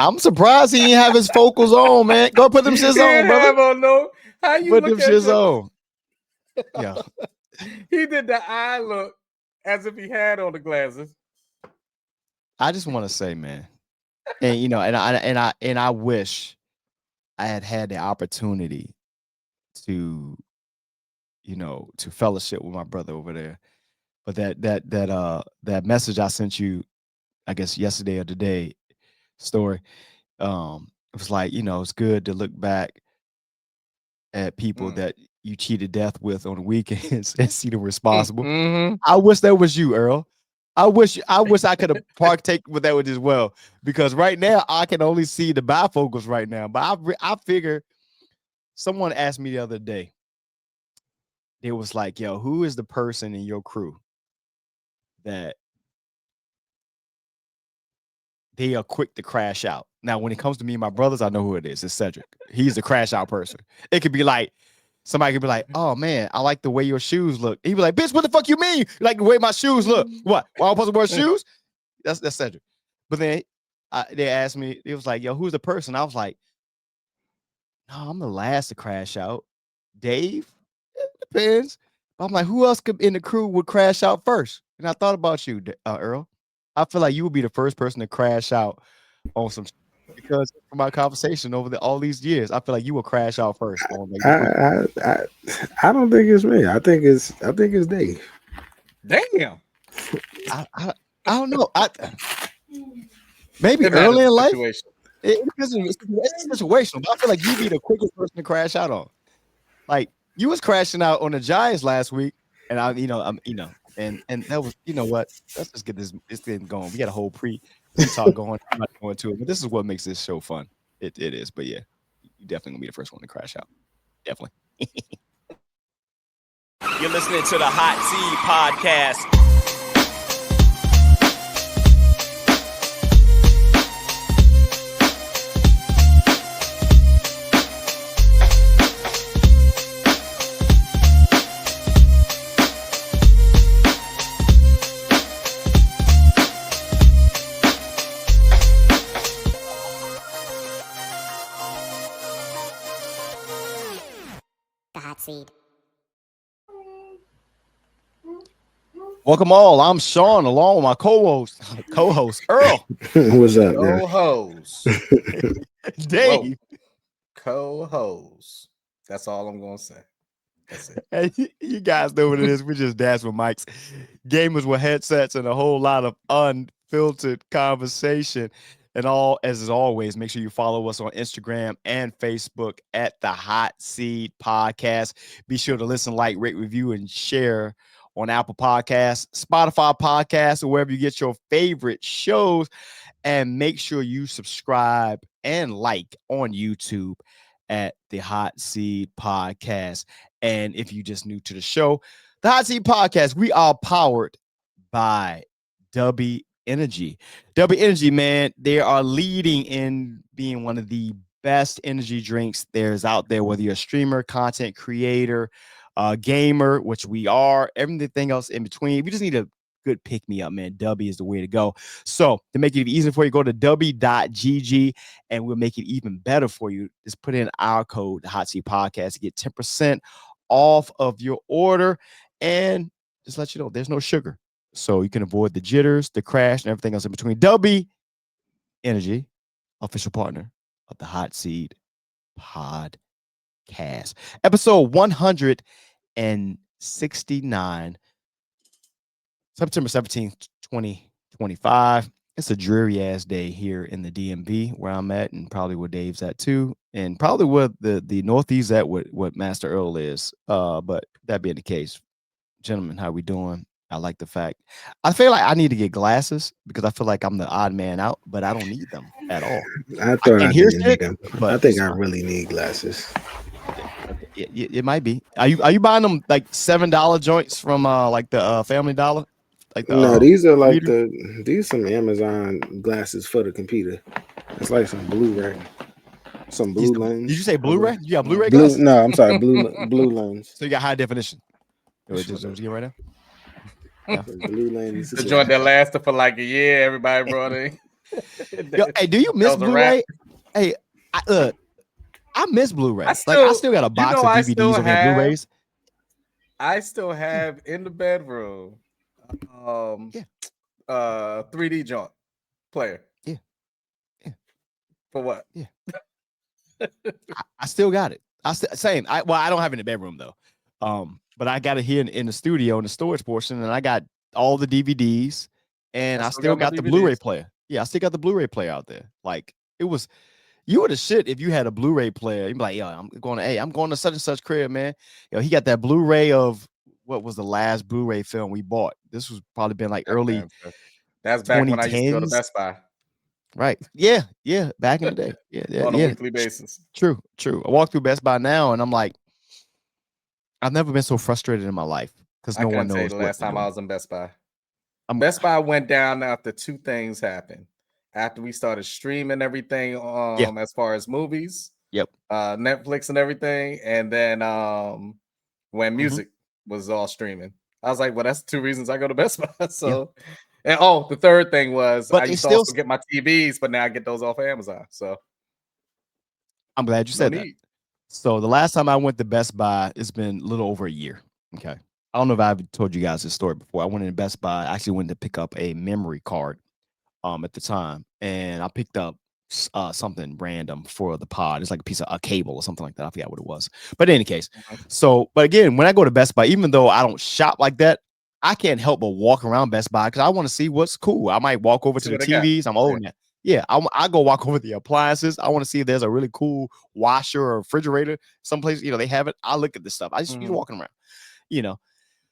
I'm surprised he didn't have his focals on, man. Go put them shits on, brother. No. How you put look them shits on? Yeah. He did the eye look as if he had on the glasses. I just want to say, man, and you know, and I wish I had the opportunity to, you know, to fellowship with my brother over there. But that message I sent you, I guess yesterday or today, story, it was like, you know, it's good to look back at people that you cheated death with on the weekends and see them responsible. I wish that was you, Earl. I wish I could have partake with that as well, because right now I can only see the bifocals right now. But I figure someone asked me the other day. It was like, yo, who is the person in your crew that they are quick to crash out? Now, when it comes to me and my brothers, I know who it is. It's Cedric. He's the crash out person. It could be like, somebody could be like, oh man, I like the way your shoes look. He'd be like, bitch, what the fuck you mean? You like the way my shoes look? What? Why I'm supposed to wear shoes? That's Cedric. But then they asked me, it was like, yo, who's the person? I was like, no, I'm the last to crash out. Dave? It depends. But I'm like, who else in the crew would crash out first? And I thought about you, Earl. I feel like you would be the first person to crash out on some, because from our conversation over all these years, I feel like you will crash out first. I don't think it's me. I think it's Dave. Damn. I don't know. Maybe early in life. It's situational. But I feel like you'd be the quickest person to crash out on. Like you was crashing out on the Giants last week, and and that was, you know what? Let's just get this thing going. We got a whole pre-talk going. I'm not going to it, but this is what makes this show fun. It is, but yeah, you definitely gonna be the first one to crash out. Definitely. You're listening to the Hot Seed Podcast. Seed. Welcome all. I'm Sean, along with my co-host Earl. What's up, co-host Dave. Co-host. That's all I'm gonna say. That's it. Hey, you guys know what it is. We just dance with mics, gamers with headsets, and a whole lot of unfiltered conversation. And as always, make sure you follow us on Instagram and Facebook at the Hot Seed Podcast. Be sure to listen, like, rate, review, and share on Apple Podcasts, Spotify Podcasts, or wherever you get your favorite shows. And make sure you subscribe and like on YouTube at the Hot Seed Podcast. And if you just new to the show, the Hot Seed Podcast, we are powered by W Energy. W Energy, man, they are leading in being one of the best energy drinks there's out there, whether you're a streamer, content creator, gamer, which we are, everything else in between. We just need a good pick me up, man. W is the way to go. So to make it easier for you, go to w.gg and we'll make it even better for you. Just put in our code, the Hot Seat Podcast, to get 10% off of your order. And just let you know, there's no sugar. So you can avoid the jitters, the crash, and everything else in between. W Energy, official partner of the Hot Seed Podcast. Episode 169, September 17th, 2025. It's a dreary ass day here in the DMV where I'm at, and probably where Dave's at too, and probably where the Northeast at what Master Earl is. But that being the case, gentlemen, how we doing? I like the fact I feel like I need to get glasses because I feel like I'm the odd man out, but I don't need them at all. I thought I didn't need them. I think I really need glasses. It might be. Are you buying them like $7 joints from like the Family Dollar? Like no, these are like these some Amazon glasses for the computer. It's like some Blu-ray, some blue lens. Did you say Blu-ray? You got Blu-ray glasses? No, I'm sorry, blue lens. So you got high definition. Just right now. Yeah. Blue lens. The joint that lasted for like a year. Everybody brought in. Yo, hey, do you miss was a wrap. Blu-ray? Hey, I miss Blu-ray. I I still got a you box know, of I still DVDs over here, have, Blu-rays. I still have in the bedroom, Yeah. 3D joint player. Yeah. Yeah. For what? Yeah. I still got it. Same. I don't have it in the bedroom though. But I got it here in the studio in the storage portion, and I got all the DVDs, and I still got my got the Blu-ray DVDs. player. Yeah, I still got the Blu-ray player out there. Like it was, you were the shit if you had a Blu-ray player. You'd be like, yo, I'm going to such and such crib, man. Yo, he got that Blu-ray of what was the last Blu-ray film we bought. This was probably been like early That's back when I used to go to 2010s. Best Buy. Right. Yeah. Yeah. Back in the day. Yeah. On a weekly basis. True. I walk through Best Buy now and I'm like, I've never been so frustrated in my life because no one couldn't tell you knows the what last they're time I doing. was in Best Buy. Best Buy went down after two things happened. After we started streaming everything as far as movies, Netflix and everything, and then when music was all streaming. I was like, well, that's two reasons I go to Best Buy. So and the third thing was but I used to also get my TVs, but now I get those off of Amazon. So I'm glad you said that. So the last time I went to Best Buy, it's been a little over a year. Okay. I don't know if I've told you guys this story before. I went in Best Buy. I actually went to pick up a memory card at the time, and I picked up something random for the pod. It's like a cable or something like that. I forgot what it was. But in any case, but again, when I go to Best Buy, even though I don't shop like that, I can't help but walk around Best Buy because I want to see what's cool. I might walk over to the TVs. I'm old now. Yeah, I go walk over the appliances. I want to see if there's a really cool washer or refrigerator. Someplace, they have it. I look at this stuff. I just walking around,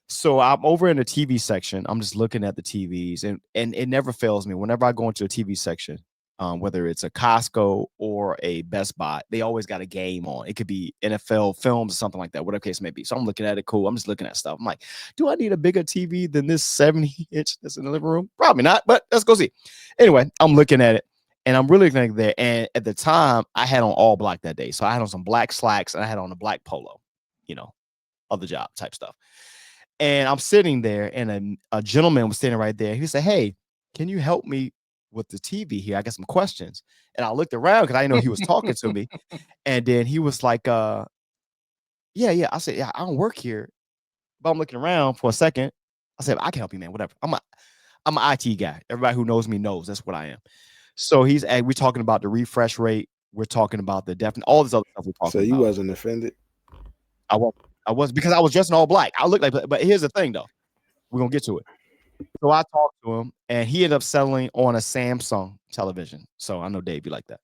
So I'm over in the TV section. I'm just looking at the TVs, and it never fails me. Whenever I go into a TV section, whether it's a Costco or a Best Buy, they always got a game on. It could be NFL films or something like that, whatever case may be. So I'm looking at it, cool. I'm just looking at stuff. I'm like, do I need a bigger TV than this 70-inch that's in the living room? Probably not, but let's go see. Anyway, I'm looking at it, and I'm really looking there. And at the time, I had on all black that day. So I had on some black slacks, and I had on a black polo, other job type stuff. And I'm sitting there, and a gentleman was standing right there. He said, hey, can you help me with the TV here? I got some questions. And I looked around because I didn't know he was talking to me. And then he was like, yeah. I said, yeah, I don't work here. But I'm looking around for a second. I said, I can help you, man, whatever. I'm an IT guy. Everybody who knows me knows that's what I am. So we're talking about the refresh rate. We're talking about the definite, all this other stuff we're talking about. So you wasn't offended? I was, because I was dressed in all black. I look like, but here's the thing though. We're going to get to it. So I talked to him, and he ended up settling on a Samsung television. So I know Dave, you like that.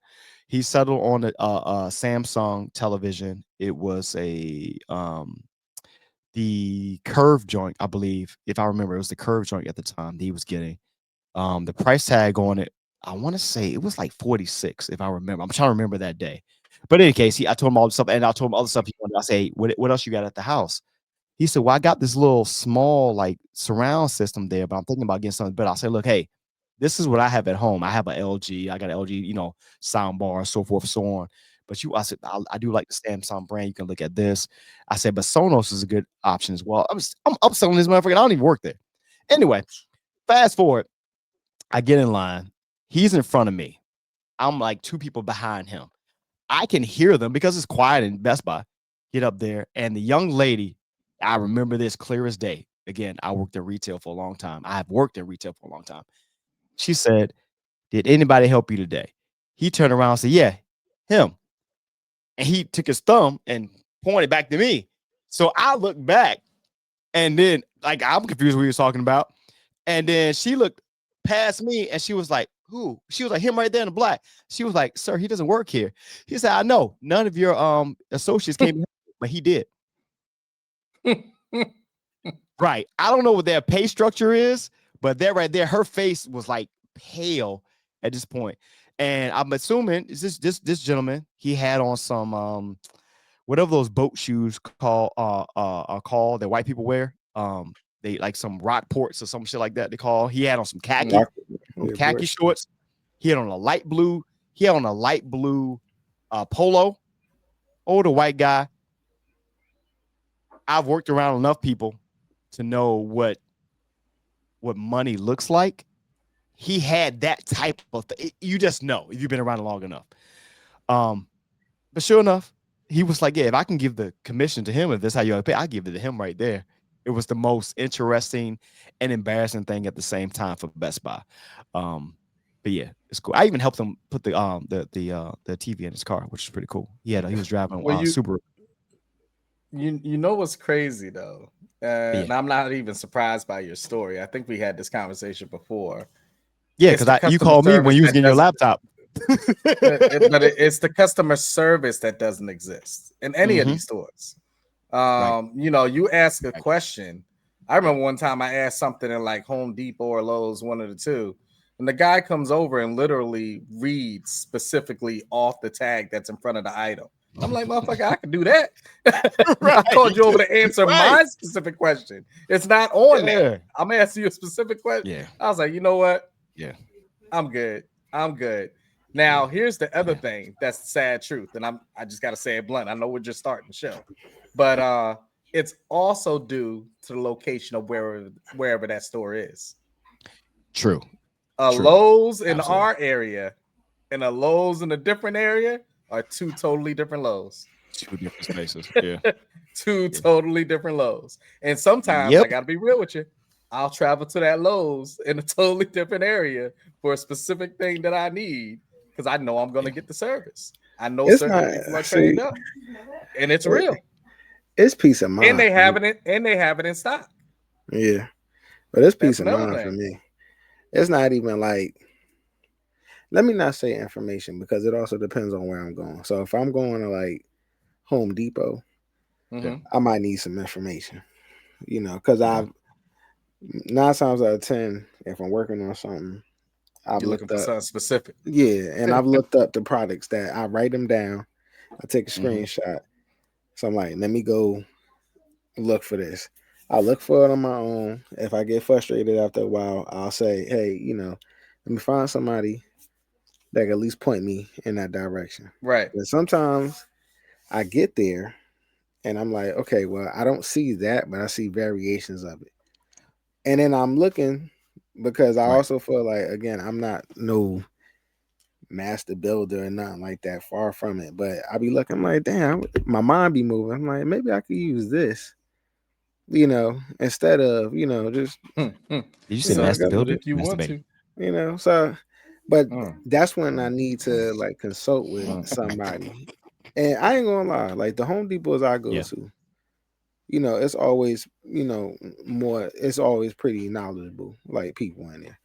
He settled on a Samsung television. It was the curved joint, I believe. If I remember, it was the curved joint at the time that he was getting. The price tag on it, I want to say it was like 46, if I remember. I'm trying to remember that day. But in any case, I told him all the stuff, and I told him other stuff he wanted. I say, what else you got at the house? He said, well, I got this little small like surround system there, but I'm thinking about getting something better. I said, look, hey, this is what I have at home. I have an LG. I got an LG, sound bar, so forth and so on. But I said, I do like the Samsung brand. You can look at this. I said, but Sonos is a good option as well. I'm upselling this motherfucker. I don't even work there. Anyway, fast forward. I get in line. He's in front of me. I'm like two people behind him. I can hear them because it's quiet in Best Buy. Get up there, and the young lady, I remember this clear as day. Again, I worked in retail for a long time. I have worked in retail for a long time. She said, did anybody help you today? He turned around and said, yeah, him. And he took his thumb and pointed back to me. So I looked back, and then I'm confused what he was talking about. And then she looked past me, and she was like, who? She was like, him right there in the black. She was like, sir, he doesn't work here. He said, I know. None of your associates came, but he did. Right. I don't know what their pay structure is, but that right there, her face was like pale at this point. And I'm assuming this gentleman, he had on some whatever those boat shoes are called that white people wear. They like some Rockports or some shit like that. He had on some khaki shorts. He had on a light blue. He had on a light blue polo. Older white guy. I've worked around enough people to know what money looks like. he had that type of thing. You just know if you've been around long enough. But sure enough, he was like, yeah, if I can give the commission to him, if that's how you pay, I give it to him right there. It was the most interesting and embarrassing thing at the same time for Best Buy. But yeah, it's cool. I even helped him put the TV in his car, which is pretty cool. He was driving Subaru. You know what's crazy though, and I'm not even surprised by your story. I think we had this conversation before. Yeah, because you called me when you was getting your laptop. But it's the customer service that doesn't exist in any of these stores. Right. You know, you ask a question. I remember one time I asked something in like Home Depot or Lowe's, one of the two, and the guy comes over and literally reads specifically off the tag that's in front of the item. I'm like, motherfucker, I can do that. Right. I called you over to answer my specific question. It's not on there. I'm asking you a specific question. Yeah. I was like, you know what? Yeah. I'm good. Now, here's the other thing that's the sad truth, and I just gotta say it blunt. I know we're just starting the show, but it's also due to the location of wherever that store is. True. Lowe's in our area and a Lowe's in a different area are two totally different Lowe's. Two different spaces. Yeah. Two totally different Lowe's. And sometimes I gotta be real with you. I'll travel to that Lowe's in a totally different area for a specific thing that I need because I know I'm going to get the service. I know certain people are trained up, and it's real. It's peace of mind, and they have it in stock. Yeah, but it's peace of mind for me. It's not even like, let me not say information because it also depends on where I'm going. So if I'm going to like Home Depot, I might need some information, you know, because I've 9 times out of 10, if I'm working on something, I've looked up something specific. Yeah, and I've looked up the products that I write them down. I take a screenshot. So I'm like, let me go look for this. I look for it on my own. If I get frustrated after a while, I'll say, hey, you know, let me find somebody that can at least point me in that direction. Right. And sometimes I get there and I'm like, okay, well, I don't see that, but I see variations of it. And then I'm looking because I also feel like, again, I'm not no master builder or nothing like that, far from it. But I be looking, I'm like, damn, my mind be moving. I'm like, maybe I could use this, you know, instead of, you know, just. Did you say master builder? If you want to, you know, so, but that's when I need to like consult with somebody. And I ain't gonna lie, like the Home Depots I go to, you know, it's always, you know, it's always pretty knowledgeable, like people in there.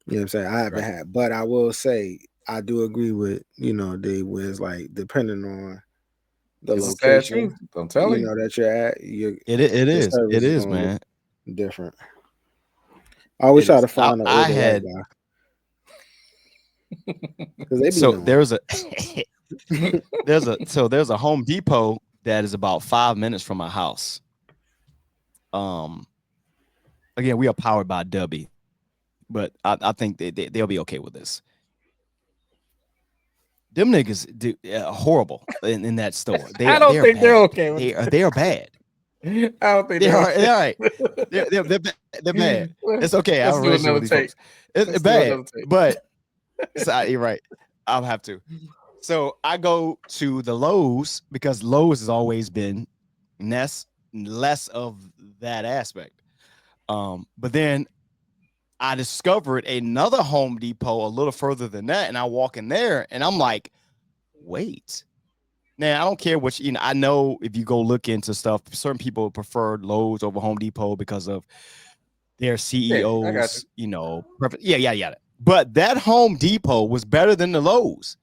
You know what I'm saying? I haven't had, but I will say I do agree with, you know, they was like depending on the location. I'm telling you know that you're at. It is, man. Different. I always try to find an older white guy. There's a Home Depot that is about 5 minutes from my house. Again, we are powered by Dubby, but I think they'll be okay with this. Them niggas do horrible in that store. I don't think they're okay with it. They are bad. I don't think they're all right. They're bad. It's okay. I don't really with these folks. It's bad, but you're right. I'll have to. So I go to the Lowe's because Lowe's has always been less of that aspect. But then I discovered another Home Depot a little further than that, and I walk in there, and I'm like, wait. Now I don't care which. You know, I know if you go look into stuff, certain people prefer Lowe's over Home Depot because of their CEOs. You know, yeah. But that Home Depot was better than the Lowe's.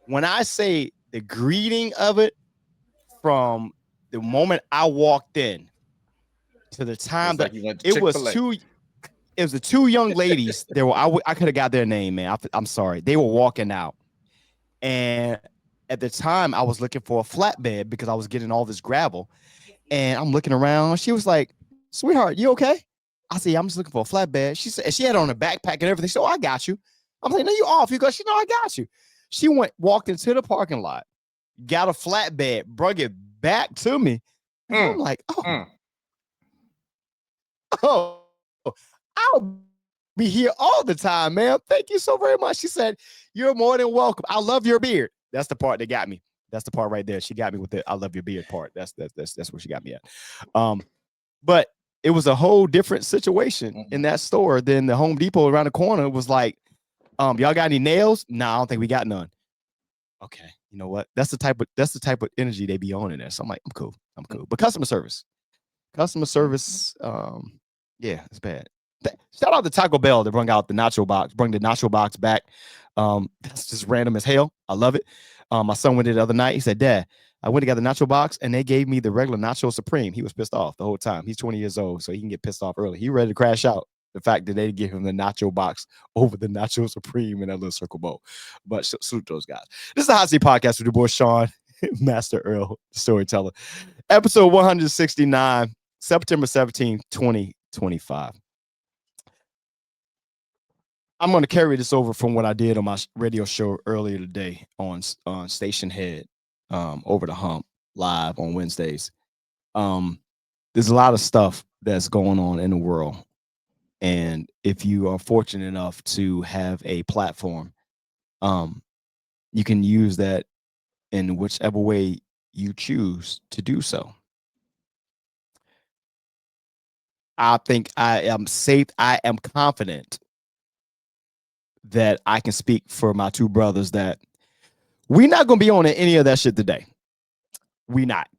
When I say the greeting of it, from the moment I walked in to the time that it was the two young ladies. There were I could have got their name, man. I'm sorry. They were walking out, and at the time I was looking for a flatbed because I was getting all this gravel, and I'm looking around. She was like, "Sweetheart, you okay?" I said, "I'm just looking for a flatbed." She said, she had on a backpack and everything. So I got you. I'm like, "No, you off?" You go, "She know I got you." She walked into the parking lot, got a flatbed, brought it back to me. I'm like, oh, I'll be here all the time, ma'am. Thank you so very much. She said, you're more than welcome. I love your beard. That's the part that got me. That's the part right there. She got me with the I love your beard part. That's where she got me at. But it was a whole different situation in that store than the Home Depot around the corner was like, y'all got any nails? No, I don't think we got none. Okay, you know what? That's the type of energy they be on in there. So I'm like, I'm cool. But customer service, yeah, it's bad. Shout out to Taco Bell that bring the nacho box back. That's just random as hell. I love it. My son went there the other night. He said, Dad, I went to get the nacho box and they gave me the regular nacho supreme. He was pissed off the whole time. He's 20 years old, so he can get pissed off early. He ready to crash out the fact that they give him the nacho box over the nacho supreme in that little circle bowl. But salute those guys. This is the Hot Seat Podcast with your boy Sean, Master Earl, storyteller. Episode 169, September 17th, 2025. I'm going to carry this over from what I did on my radio show earlier today on Station Head, Over the Hump, live on Wednesdays. There's a lot of stuff that's going on in the world. And if you are fortunate enough to have a platform, you can use that in whichever way you choose to do so. I think I am safe. I am confident that I can speak for my two brothers that we're not going to be on any of that shit today. We not.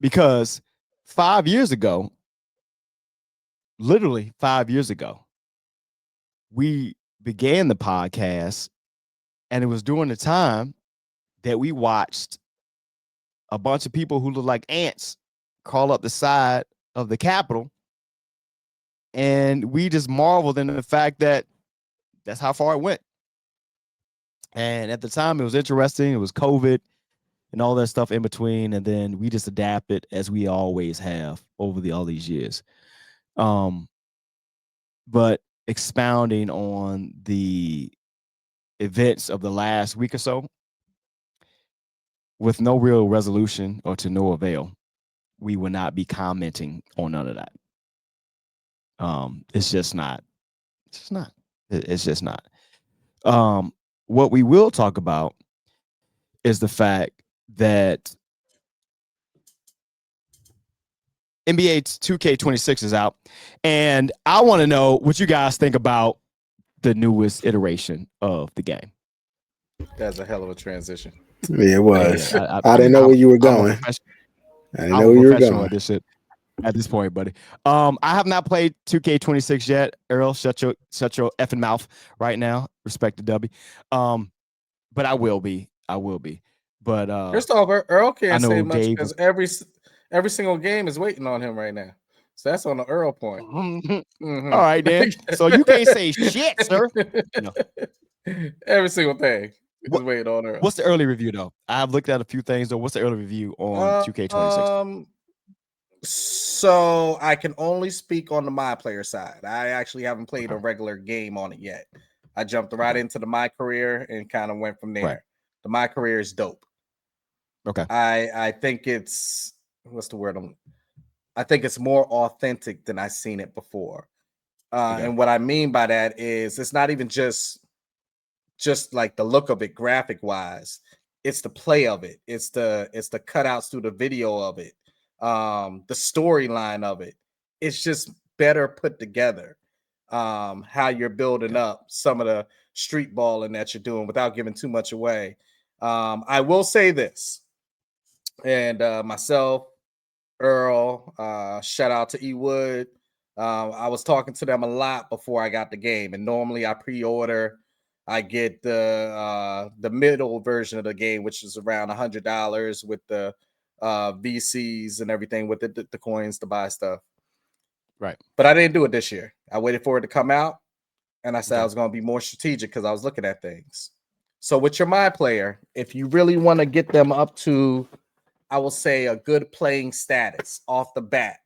Because 5 years ago, literally 5 years ago, we began the podcast, and it was during the time that we watched a bunch of people who look like ants crawl up the side of the Capitol, and we just marveled in the fact that that's how far it went. And at the time, it was interesting. It was COVID and all that stuff in between. And then we just adapted as we always have over all these years. But expounding on the events of the last week or so, with no real resolution or to no avail, we will not be commenting on none of that. It's just not. What we will talk about is the fact that NBA 2K26 is out, and I want to know what you guys think about the newest iteration of the game. That's a hell of a transition. Yeah, it was. I didn't know where you were going. I didn't know where you were going. At this point, buddy. I have not played 2K26 yet. Earl, shut your effing mouth right now. Respect to W. But I will be. But first off, Earl can't say much because every single game is waiting on him right now. So that's on the Earl point. All right, then. So you can't say shit, sir. No. Every single thing is waiting on Earl. What's the early review though? I've looked at a few things though. What's the early review on 2K26? So I can only speak on the My Player side. I actually haven't played a regular game on it yet. I jumped right into the My Career and kind of went from there. Right. The My Career is dope. Okay. I think it's what's the word? I think it's more authentic than I've seen it before. And what I mean by that is it's not even just like the look of it graphic wise. It's the play of it. It's the cutouts through the video of it. The storyline of it. It's just better put together. How you're building up some of the street balling that you're doing without giving too much away. I will say this, and myself, Earl, shout out to E Wood. I was talking to them a lot before I got the game, and normally I pre-order. I get the middle version of the game, which is around $100 with the VCs and everything with the coins to buy stuff. Right. But I didn't do it this year. I waited for it to come out, and I said I was going to be more strategic because I was looking at things. So with your My Player, if you really want to get them up to, I will say, a good playing status off the bat,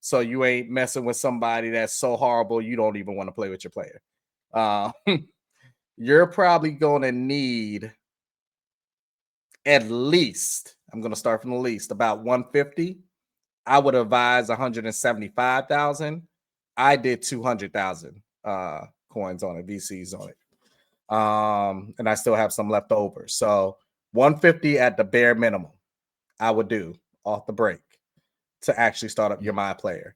so you ain't messing with somebody that's so horrible you don't even want to play with your player, you're probably going to need at least, I'm going to start from the least, about 150. I would advise 175,000. I did 200,000 coins on it, VCs on it. And I still have some left over. So 150 at the bare minimum I would do off the break to actually start up your My Player.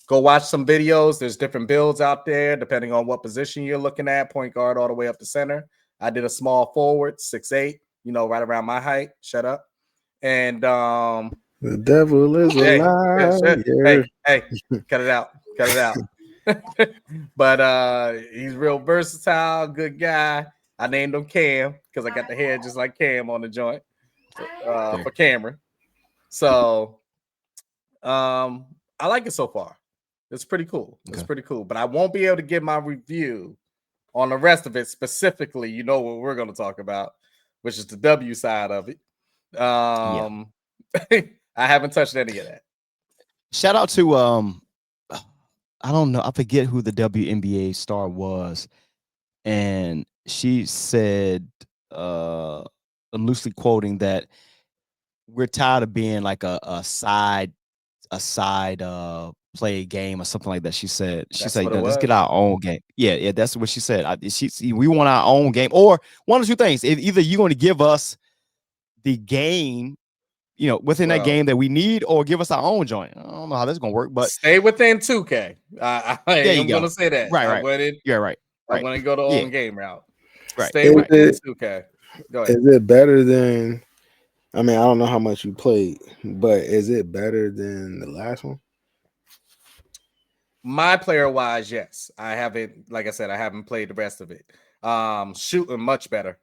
Go watch some videos. There's different builds out there depending on what position you're looking at, point guard all the way up to center. I did a small forward, 6'8", right around my height. Shut up. And the devil is a liar. Hey, cut it out. Cut it out. But he's real versatile, good guy. I named him Cam because I got the hair just like Cam on the joint for Cameron. So I like it so far. It's pretty cool. It's pretty cool. But I won't be able to give my review on the rest of it specifically. You know what we're going to talk about, which is the W side of it. I haven't touched any of that. Shout out to I don't know, I forget who the WNBA star was, and she said, I'm loosely quoting, that we're tired of being like a side play game or something like that. She said, let's get our own game. Yeah, that's what she said. We want our own game, or one of two things. Either you're going to give us the game, within that game that we need, or give us our own joint. I don't know how that's gonna work, but stay within 2K. I'm gonna say that. Right. I want to go the own game route. Right. Stay within 2K. Go ahead. Is it better than? I mean, I don't know how much you played, but is it better than the last one? My player wise, yes. I haven't, like I said, I haven't played the rest of it. Shooting much better.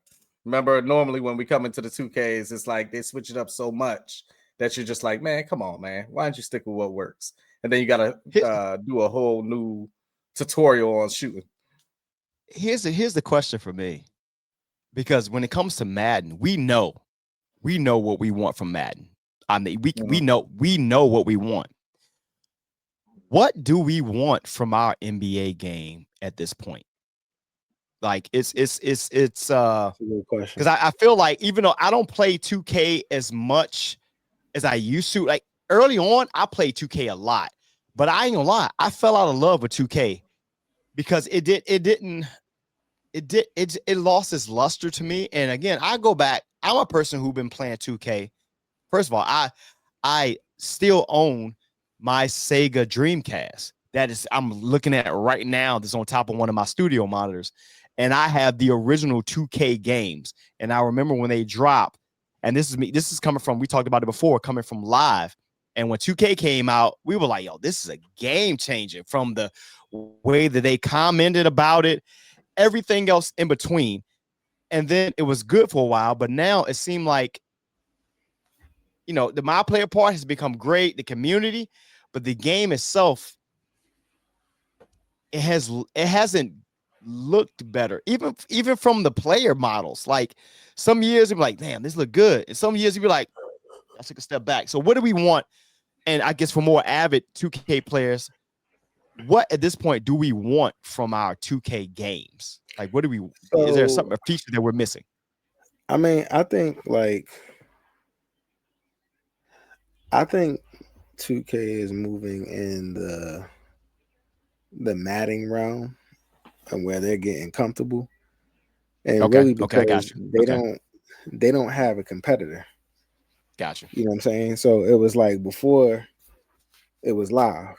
Remember, normally when we come into the 2Ks, it's like they switch it up so much that you're just like, man, come on, man. Why don't you stick with what works? And then you got to do a whole new tutorial on shooting. Here's the question for me. Because when it comes to Madden, we know what we want from Madden. I mean, we know what we want. What do we want from our NBA game at this point? Like it's a good question, because I feel like even though I don't play 2K as much as I used to, like early on, I played 2K a lot, but I ain't gonna lie, I fell out of love with 2K because it lost its luster to me. And again, I go back, I'm a person who's been playing 2K. First of all, I still own my Sega Dreamcast. That is, I'm looking at it right now. That's on top of one of my studio monitors. And I have the original 2K games. And I remember when they dropped, and this is coming from, we talked about it before, coming from Live. And when 2K came out, we were like, yo, this is a game changer, from the way that they commented about it, everything else in between. And then it was good for a while, but now it seemed like, the My Player part has become great, the community, but the game itself, it hasn't looked better, even from the player models. Like some years you'd be like, damn, this look good, and some years you'd be like, I took a step back. So what do we want? And I guess for more avid 2K players, what at this point do we want from our 2K games? Like, what do we? Is there a feature that we're missing? I mean, I think 2K is moving in the Madden realm, and where they're getting comfortable, and really because they don't have a competitor. Gotcha. You know what I'm saying? So it was like before it was Live.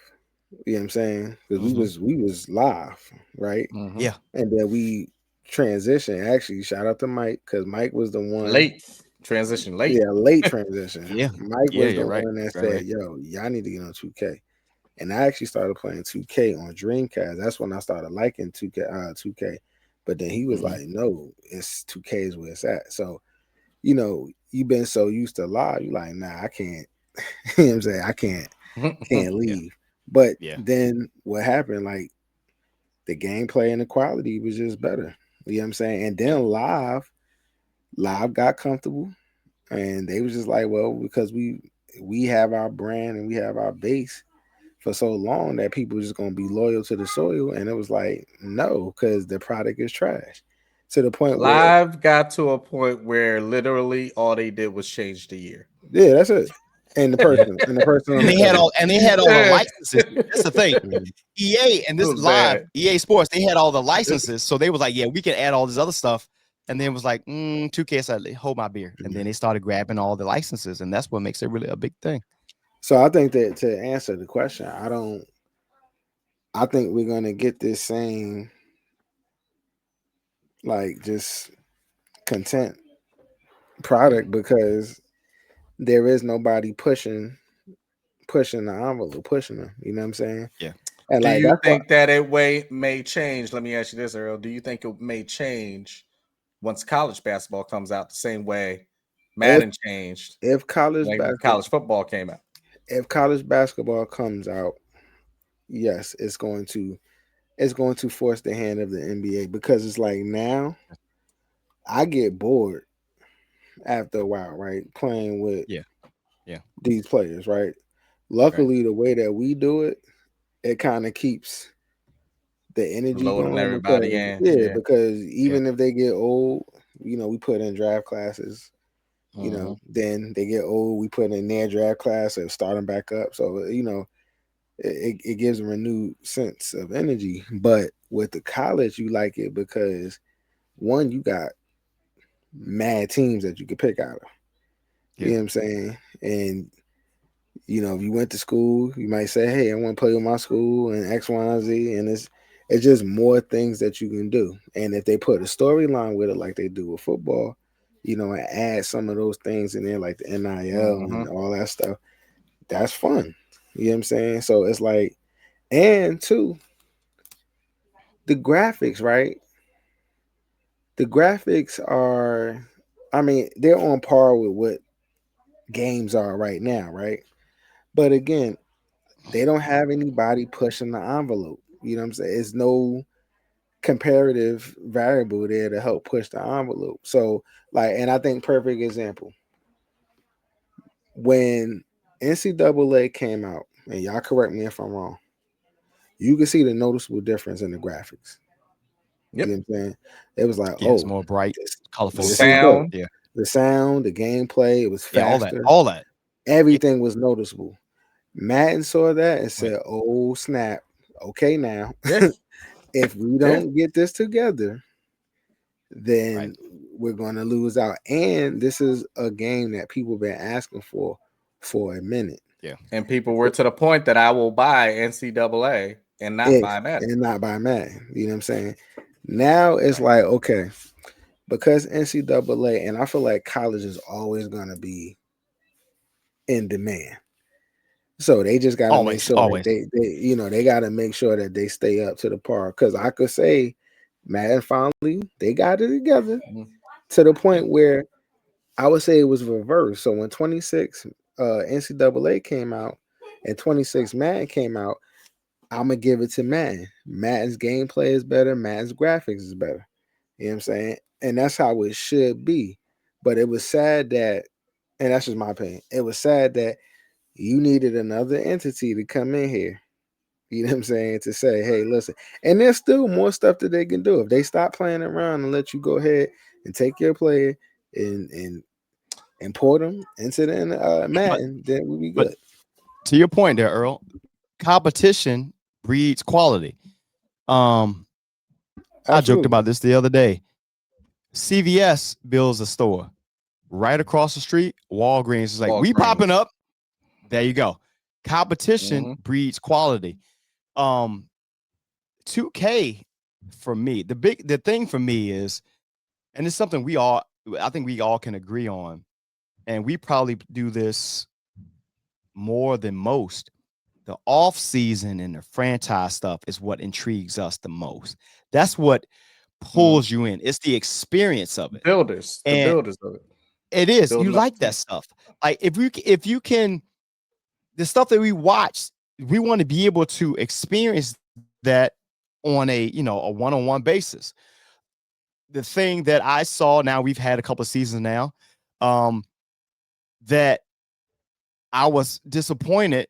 You know what I'm saying? Because we was Live, right? Mm-hmm. Yeah. And then we transitioned. Actually, shout out to Mike, because Mike was the one late transition. Yeah, late transition. Yeah. Mike was the one that said, right. yo, y'all need to get on 2K. And I actually started playing 2K on Dreamcast. That's when I started liking 2K. But then he was like, no, it's 2K is where it's at. So, you've been so used to Live, you're like, nah, I can't. You know what I'm saying? I can't leave. Yeah. But then what happened, like the gameplay and the quality was just better. You know what I'm saying? And then Live got comfortable, and they was just like, well, because we have our brand and we have our base for so long that people just gonna be loyal to the soil. And it was like, no, because the product is trash. To the point Live got to a point where literally all they did was change the year. Yeah, that's it. And the person and they had all the licenses. That's the thing. EA and this live bad. EA Sports, they had all the licenses, so they was like, yeah, we can add all this other stuff. And then it was like, 2K said, hold my beer, and then they started grabbing all the licenses, and that's what makes it really a big thing. So I think that to answer the question, I think we're gonna get this same like just content product because there is nobody pushing the envelope, pushing them. You know what I'm saying? Yeah. And do like, you think that it may change? Let me ask you this, Earl. Do you think it may change once college basketball comes out the same way Madden changed? If college football came out. If college basketball comes out, yes, it's going to force the hand of the NBA because it's like now I get bored after a while, right? Playing with these players, right? Luckily, the way that we do it, it kind of keeps the energy loading going. Everybody Because even if they get old, we put in draft classes. Then they get old, we put in their draft class and start them back up. So it gives a renewed sense of energy. But with the college, you like it because one, you got mad teams that you can pick out of. You know what I'm saying? And if you went to school, you might say, hey, I want to play with my school and X, Y, and Z. And it's just more things that you can do. And if they put a storyline with it like they do with football, and add some of those things in there like the NIL and all that stuff, that's fun. You know what I'm saying? So it's like, and two, the graphics, right? The graphics are, they're on par with what games are right now, right? But again, they don't have anybody pushing the envelope. You know what I'm saying? It's no comparative variable there to help push the envelope. So, and I think perfect example. When NCAA came out, and y'all correct me if I'm wrong, you can see the noticeable difference in the graphics. Yep. You know what I'm saying? It was like, it's more bright, colorful. The sound. The sound, the gameplay, it was faster. All that. Everything was noticeable. Madden saw that and said, oh, snap. Okay, now, if we don't get this together, then we're going to lose out. And this is a game that people have been asking for a minute. Yeah. And people were to the point that I will buy NCAA and not buy Madden. And not buy Madden. You know what I'm saying? Now it's like, okay, because NCAA, and I feel like college is always going to be in demand. So they just got to make sure that they got to make sure that they stay up to the par. Because I could say Madden finally, they got it together to the point where I would say it was reversed. So when 26 NCAA came out and 26 Madden came out, I'm going to give it to Madden. Madden's gameplay is better. Madden's graphics is better. You know what I'm saying? And that's how it should be. But it was sad that, and that's just my opinion, it was sad that you needed another entity to come in here. You know what I'm saying? To say, hey, listen. And there's still more stuff that they can do. If they stop playing around and let you go ahead and take your player and import them into the Madden, then we'll be good. But to your point there, Earl, competition breeds quality. I joked about this the other day. CVS builds a store right across the street. Walgreens is like, we popping up. There you go. Competition breeds quality. 2K for me, the thing for me is, and it's something I think we all can agree on, and we probably do this more than most. The off season and the franchise stuff is what intrigues us the most. That's what pulls you in. It's the experience of it. The builders of it. It is. You like that stuff. Like if you can, the stuff that we watch, we want to be able to experience that on a one-on-one basis. The thing that I saw, now we've had a couple of seasons now, that I was disappointed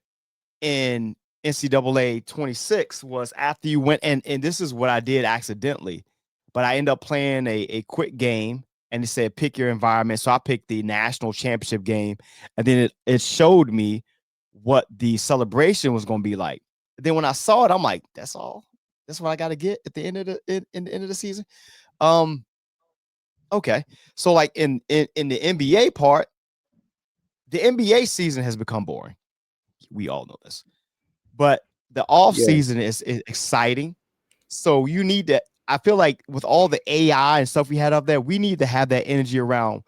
in NCAA 26 was after you went, and this is what I did accidentally, but I ended up playing a quick game and it said pick your environment. So I picked the national championship game, and then it showed me what the celebration was going to be like. Then when I saw it, I'm like, that's all. That's what I got to get at the end of the in the end of the season. Okay. So like in the NBA part, the NBA season has become boring. We all know this. But the off season is exciting. So you need to, I feel like with all the AI and stuff we had up there, we need to have that energy around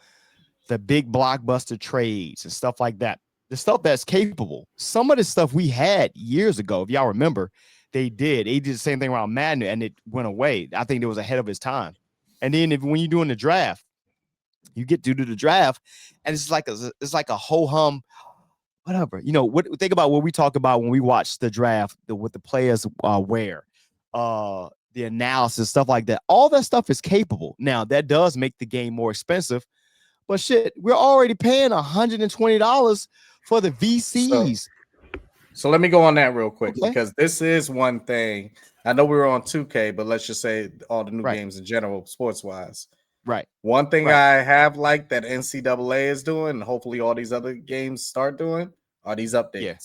the big blockbuster trades and stuff like that. The stuff that's capable. Some of the stuff we had years ago, if y'all remember, they did the same thing around Madden and it went away. I think it was ahead of its time. And then when you're doing the draft, you get to do the draft, and it's like a ho hum, whatever. Think about what we talk about when we watch the draft, what the players wear, the analysis, stuff like that. All that stuff is capable. Now that does make the game more expensive, but shit, we're already paying $120 for the VCs. So let me go on that real quick, because this is one thing. I know we were on 2K, but let's just say all the new games in general, sports wise. Right. One thing I have liked that NCAA is doing, and hopefully all these other games start doing, are these updates. Yeah.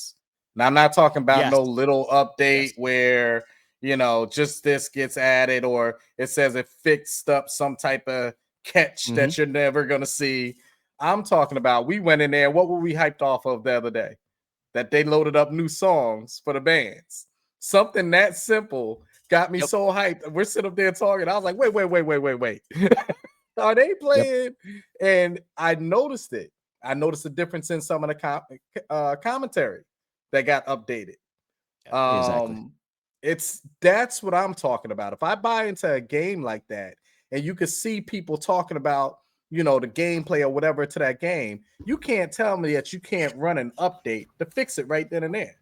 Now, I'm not talking about no little update where, just this gets added, or it says it fixed up some type of catch that you're never going to see. I'm talking about, we went in there, what were we hyped off of the other day? That they loaded up new songs for the bands. Something that simple got me so hyped. We're sitting up there talking. I was like, wait. Are they playing? And I noticed it. I noticed the difference in some of the commentary that got updated. Exactly. That's what I'm talking about. If I buy into a game like that, and you can see people talking about, the gameplay or whatever to that game, you can't tell me that you can't run an update to fix it right then and there.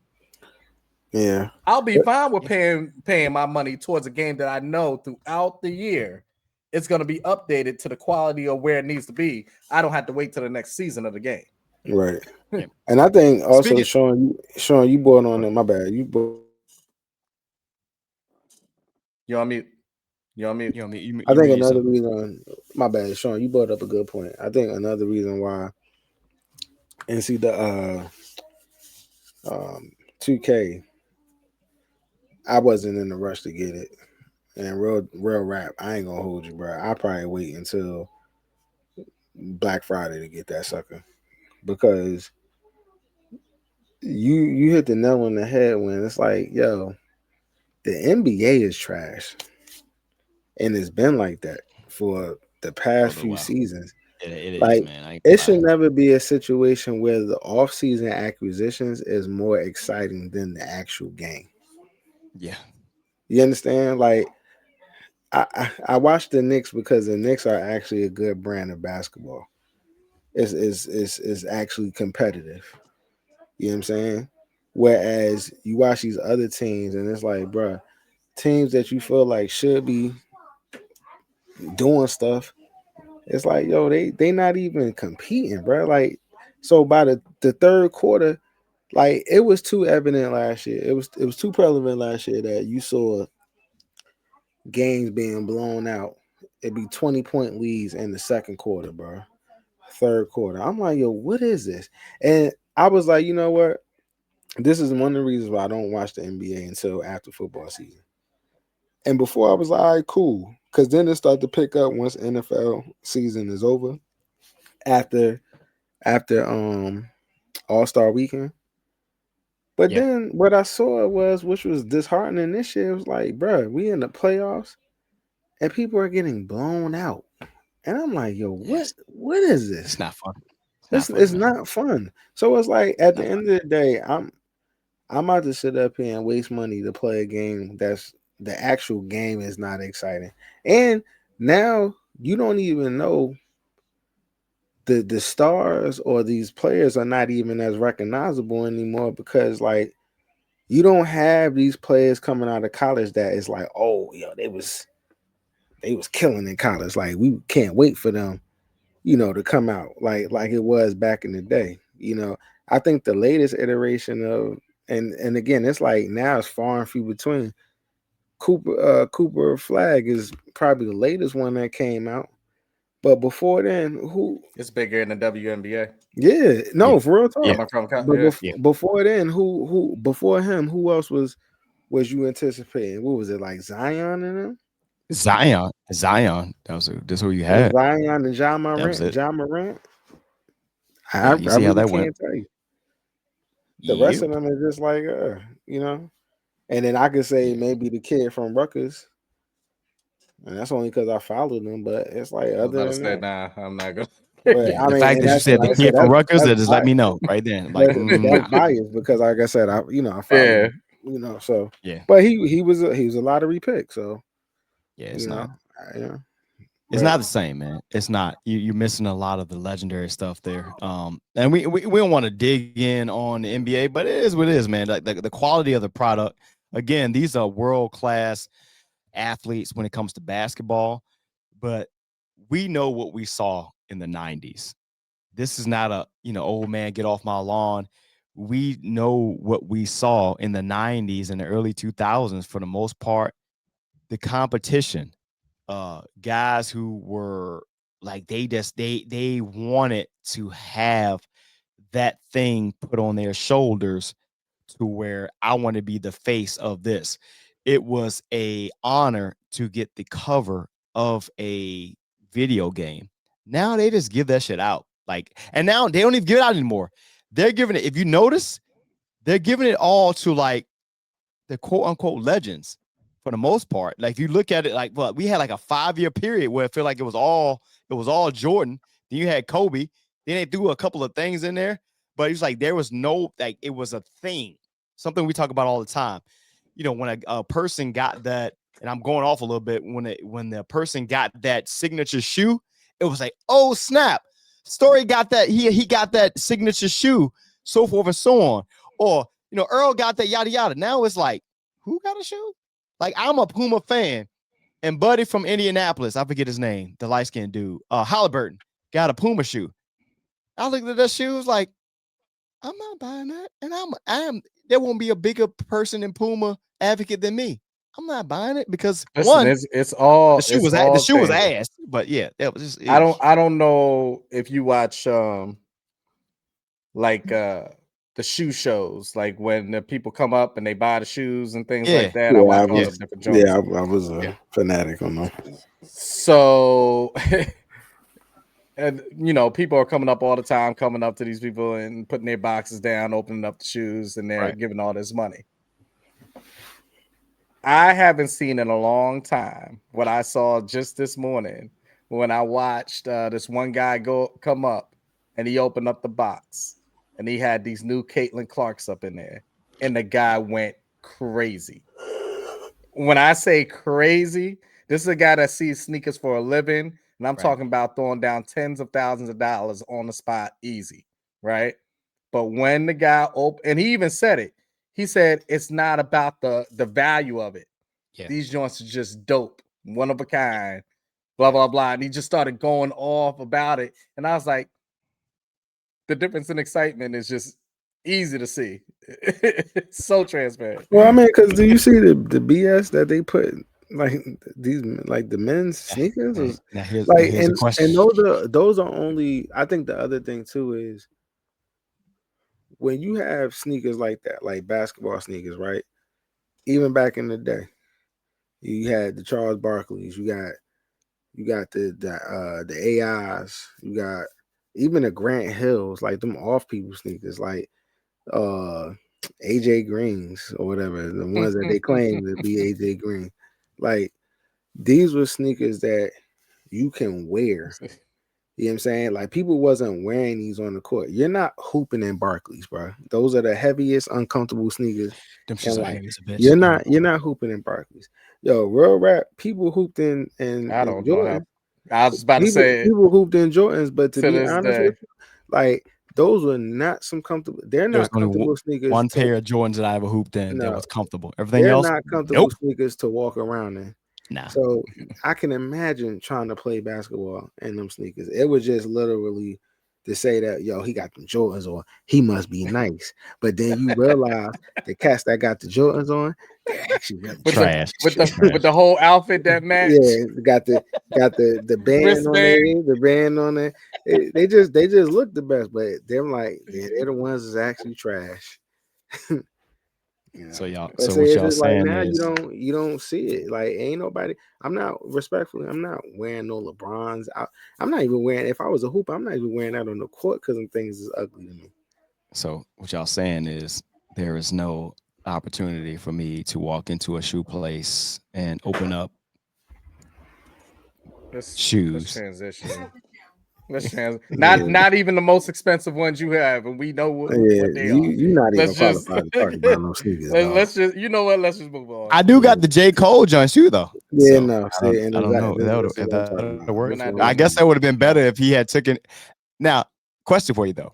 Yeah, I'll be fine with paying my money towards a game that I know throughout the year it's going to be updated to the quality of where it needs to be. I don't have to wait till the next season of the game. Right. And I think also, Sean, you bought on it. My bad. You're on mute. I think another reason, my bad, Sean, you brought up a good point. I think another reason why the 2K, I wasn't in a rush to get it. And real rap, I ain't gonna hold you, bro. I'll probably wait until Black Friday to get that sucker, because you hit the nail on the head when it's like, yo, the NBA is trash, and it's been like that for the past few seasons. It like, is, man. It should never be a situation where the off-season acquisitions is more exciting than the actual game. Yeah, you understand? Like, I watch the Knicks because the Knicks are actually a good brand of basketball. It's actually competitive. You know what I'm saying? Whereas you watch these other teams and it's like, bro, teams that you feel like should be doing stuff, it's like, yo, they not even competing, bro. Like, so by the third quarter, like, it was too evident last year. It was too prevalent last year that you saw games being blown out. It'd be 20-point leads in the second quarter, bro. Third quarter. I'm like, yo, what is this? And I was like, you know what? This is one of the reasons why I don't watch the NBA until after football season. And before I was like, all right, cool. Because then it started to pick up once NFL season is over. After All-Star weekend. But then what I saw which was disheartening this year, was like, bro, we in the playoffs and people are getting blown out. And I'm like, yo, what is this? It's not fun. It's not fun. So it's like, at the end of the day, I'm about to sit up here and waste money to play a game that's the actual game is not exciting. And now you don't even know the stars or these players are not even as recognizable anymore, because like, you don't have these players coming out of college that is like, oh, yo, they was killing in college. Like, we can't wait for them, to come out like it was back in the day. I think the latest iteration of, and again, it's like now it's far and few between. Cooper Flag is probably the latest one that came out, But before then, who? It's bigger in the WNBA. Yeah, no, for real talk. Yeah. Before then, who before him? Who else was you anticipating? What was it, like Zion and them? Zion. That's who you had. Zion and John Morant. Yeah, you see how that went. Tell you. The rest of them are just like, you know. And then I could say maybe the kid from Rutgers, and that's only because I followed them. But it's like other than that, nah, I'm not gonna. But the fact that you said the kid from Rutgers, that just let me know right then. Like that's biased because, like I said, I followed him, so yeah. But he was a lottery pick, so yeah, it's not. It's not the same, man. It's not. You're missing a lot of the legendary stuff there. And we don't want to dig in on the NBA, but it is what it is, man. Like the quality of the product. Again, these are world-class athletes when it comes to basketball, but we know what we saw in the 90s. This is not a, old man, get off my lawn. We know what we saw in the 90s and the early 2000s for the most part. The competition, guys who were like, they wanted to have that thing put on their shoulders to where I want to be the face of this. It was a honor to get the cover of a video game. Now they just give that shit out. And now they don't even give it out anymore. They're giving it, if you notice, they're giving it all to like the quote unquote legends for the most part. Like if you look at it, we had like a 5-year period where it felt like it was all Jordan. Then you had Kobe. Then they threw a couple of things in there, but it was like there was no, it was a thing. Something we talk about all the time. When a person got that, and I'm going off a little bit, when the person got that signature shoe, it was like, oh snap, Story got that, he got that signature shoe, so forth and so on. Or, Earl got that, yada yada. Now it's like, who got a shoe? Like, I'm a Puma fan, and Buddy from Indianapolis, I forget his name, the light-skinned dude, Halliburton, got a Puma shoe. I looked at that shoe, was like, I'm not buying that. And there won't be a bigger person in Puma advocate than me. I'm not buying it because it's all the shoe was ass. But yeah, that was just. I don't know if you watch the shoe shows, like when the people come up and they buy the shoes and things like that. I watch all the different joints. Yeah, I was a fanatic on them. So. And people are coming up all the time, coming up to these people and putting their boxes down, opening up the shoes, and they're giving all this money. I haven't seen in a long time what I saw just this morning when I watched this one guy come up and he opened up the box and he had these new Caitlin Clarks up in there, and the guy went crazy. When I say crazy, this is a guy that sees sneakers for a living. And I'm talking about throwing down tens of thousands of dollars on the spot easy, right? But when the guy and he even said it, he said it's not about the value of it. Yeah. These joints are just dope, one of a kind, blah, blah, blah. And he just started going off about it. And I was like, the difference in excitement is just easy to see. It's so transparent. Well, I mean, because do you see the BS that they put? Like these, like the men's sneakers, is here's and question. those are only. I think the other thing too is when you have sneakers like that, like basketball sneakers, right? Even back in the day, you had the Charles Barkleys, you got the AIs, you got even the Grant Hills, like them off people sneakers, like AJ Greens or whatever, the ones that they claim to be AJ Green. Like, these were sneakers that you can wear. You know what I'm saying? Like, people wasn't wearing these on the court. You're not hooping in Barclays, bro. Those are the heaviest, uncomfortable sneakers. You're not hooping in Barclays. Yo, real rap, people hooped in I don't Jordans. know. I was about to say people hooped in Jordans, but to be honest with you, like, those were not some comfortable. They're not comfortable sneakers. One pair of Jordans that I ever hooped in that was comfortable. Everything else, not comfortable sneakers to walk around in. Nah. So I can imagine trying to play basketball in them sneakers. It was just literally to say that, yo, he got the Jordans on, he must be nice. But then you realize the cats that got the Jordans on, they're actually really trash. With the whole outfit that match. Yeah, got the band on it, the band on it. They just look the best, but they're like they're the ones that's actually trash. So y'all, but so what y'all just like saying now is you don't see it. Like ain't nobody. I'm not wearing no LeBrons. I'm not even wearing. If I was a hooper, I'm not even wearing that on the court because them things is ugly to me. So what y'all saying is there is no opportunity for me to walk into a shoe place and open up shoes. Let's transition. Not even the most expensive ones you have, and we know what they are. You're not even qualified to talk about no sneakers. Let's just, you know what? Let's just move on. I do got the J. Cole joint shoe though. Yeah, so no. I don't know if that would work. I guess that would have been better if he had taken. Now, question for you though.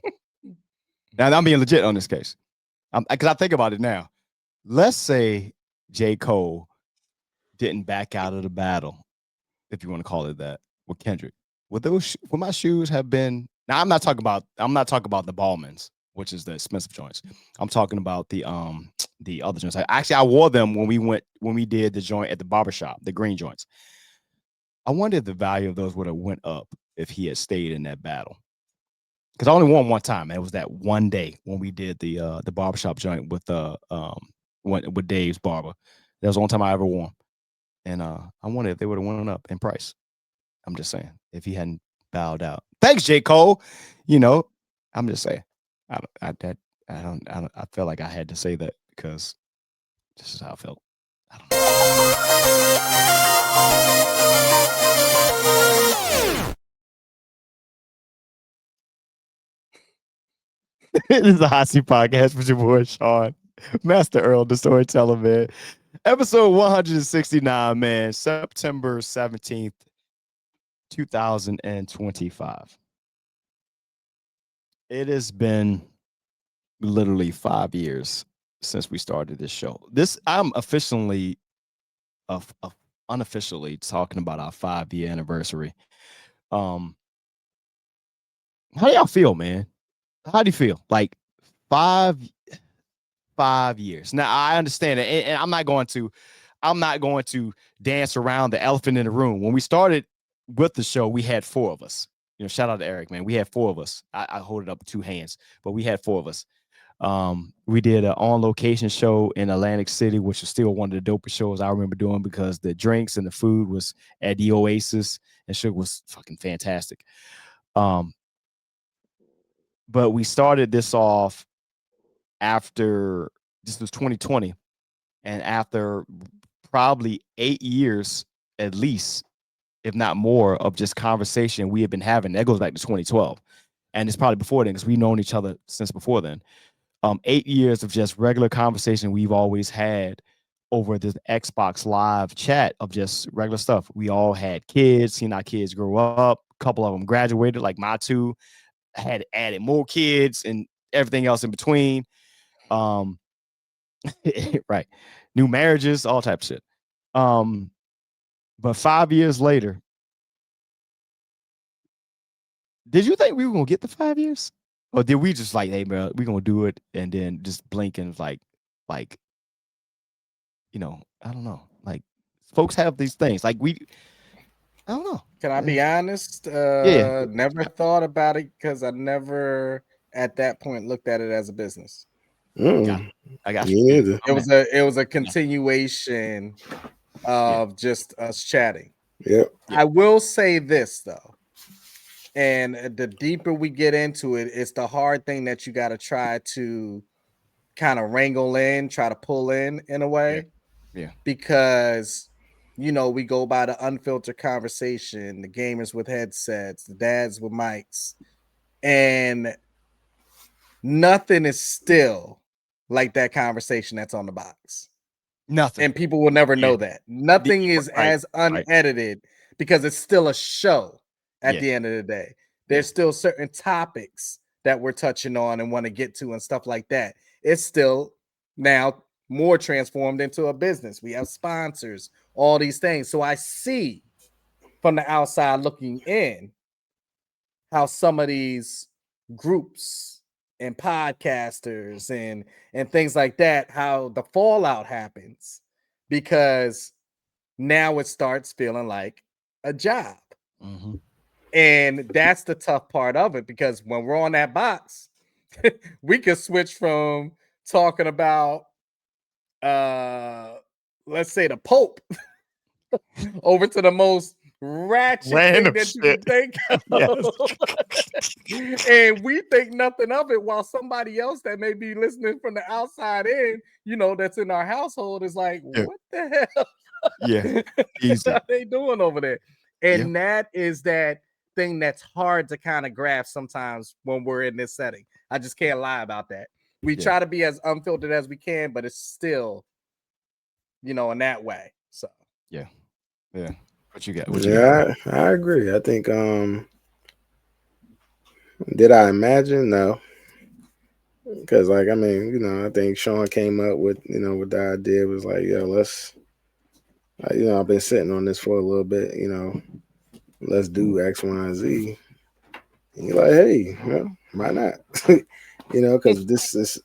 Now I'm being legit on this case, because I think about it now. Let's say J. Cole didn't back out of the battle, if you want to call it that, with Kendrick. Would my shoes have been? Now I'm not talking about the Ballmans, which is the expensive joints. I'm talking about the other joints. I wore them when we did the joint at the barbershop, the green joints. I wonder if the value of those would have went up if he had stayed in that battle. Because I only won one time, and it was that one day when we did the barbershop joint with Dave's barber. That was the only time I ever won. And I wonder if they would have went up in price. I'm just saying, if he hadn't bowed out. Thanks, J. Cole. I'm just saying. I felt like I had to say that because this is how I felt. I don't know. This is a Hot Seat Podcast with your boy Sean, Master Earl, the storyteller, man. Episode 169, man. September 17th, 2025. It has been literally 5 years since we started this show. I'm officially, unofficially talking about our 5-year anniversary. How do y'all feel, man? How do you feel? Like 5 years. Now I understand it, and I'm not going to dance around the elephant in the room. When we started with the show, we had 4 of us. Shout out to Eric, man. We had 4 of us. I hold it up with 2 hands, but we had 4 of us. We did an on-location show in Atlantic City, which was still one of the dopest shows I remember doing because the drinks and the food was at the Oasis, and shit was fucking fantastic. But we started this off after, this was 2020, and after probably 8 years at least, if not more, of just conversation we had been having. That goes back to 2012, and it's probably before then because we've known each other since before then. 8 years of just regular conversation we've always had over this Xbox Live chat of just regular stuff. We all had kids, seen our kids grow up. A couple of them graduated, like my 2 had added more kids and everything else in between. Right. New marriages, all types of shit. But 5 years later, did you think we were gonna get the 5 years? Or did we just like, hey, bro, we're gonna do it and then just blink and like, I don't know. Like, folks have these things. Like, I don't know. Can I be honest? Yeah. Never thought about it because I never at that point looked at it as a business. I got you. It was a continuation of just us chatting. Yep. I will say this though. And the deeper we get into it, it's the hard thing that you got to try to kind of wrangle in, try to pull in a way. Yeah. Because, we go by the unfiltered conversation, the gamers with headsets, the dads with mics, and nothing is still like that conversation that's on the box. Nothing. And people will never know that. Nothing is as unedited because it's still a show. At the end of the day, there's still certain topics that we're touching on and want to get to and stuff like that. It's still now more transformed into a business. We have sponsors, all these things. So I see from the outside looking in how some of these groups and podcasters and things like that, how the fallout happens, because now it starts feeling like a job. And that's the tough part of it, because when we're on that box, we can switch from talking about let's say the Pope over to the most ratchet Random thing that you can shit. think of. And we think nothing of it, while somebody else that may be listening from the outside in, that's in our household, is like, what the hell? Yeah, easy. What are they doing over there? And that is that thing that's hard to kind of grasp sometimes when we're in this setting. I just can't lie about that. We try to be as unfiltered as we can, but it's still, in that way. So yeah. What you got? I agree. I think did I imagine? No. Because I think Sean came up with, what the idea was like, yo, let's I've been sitting on this for a little bit, let's do X, Y, and Z. And you're like, hey, why not? Because this is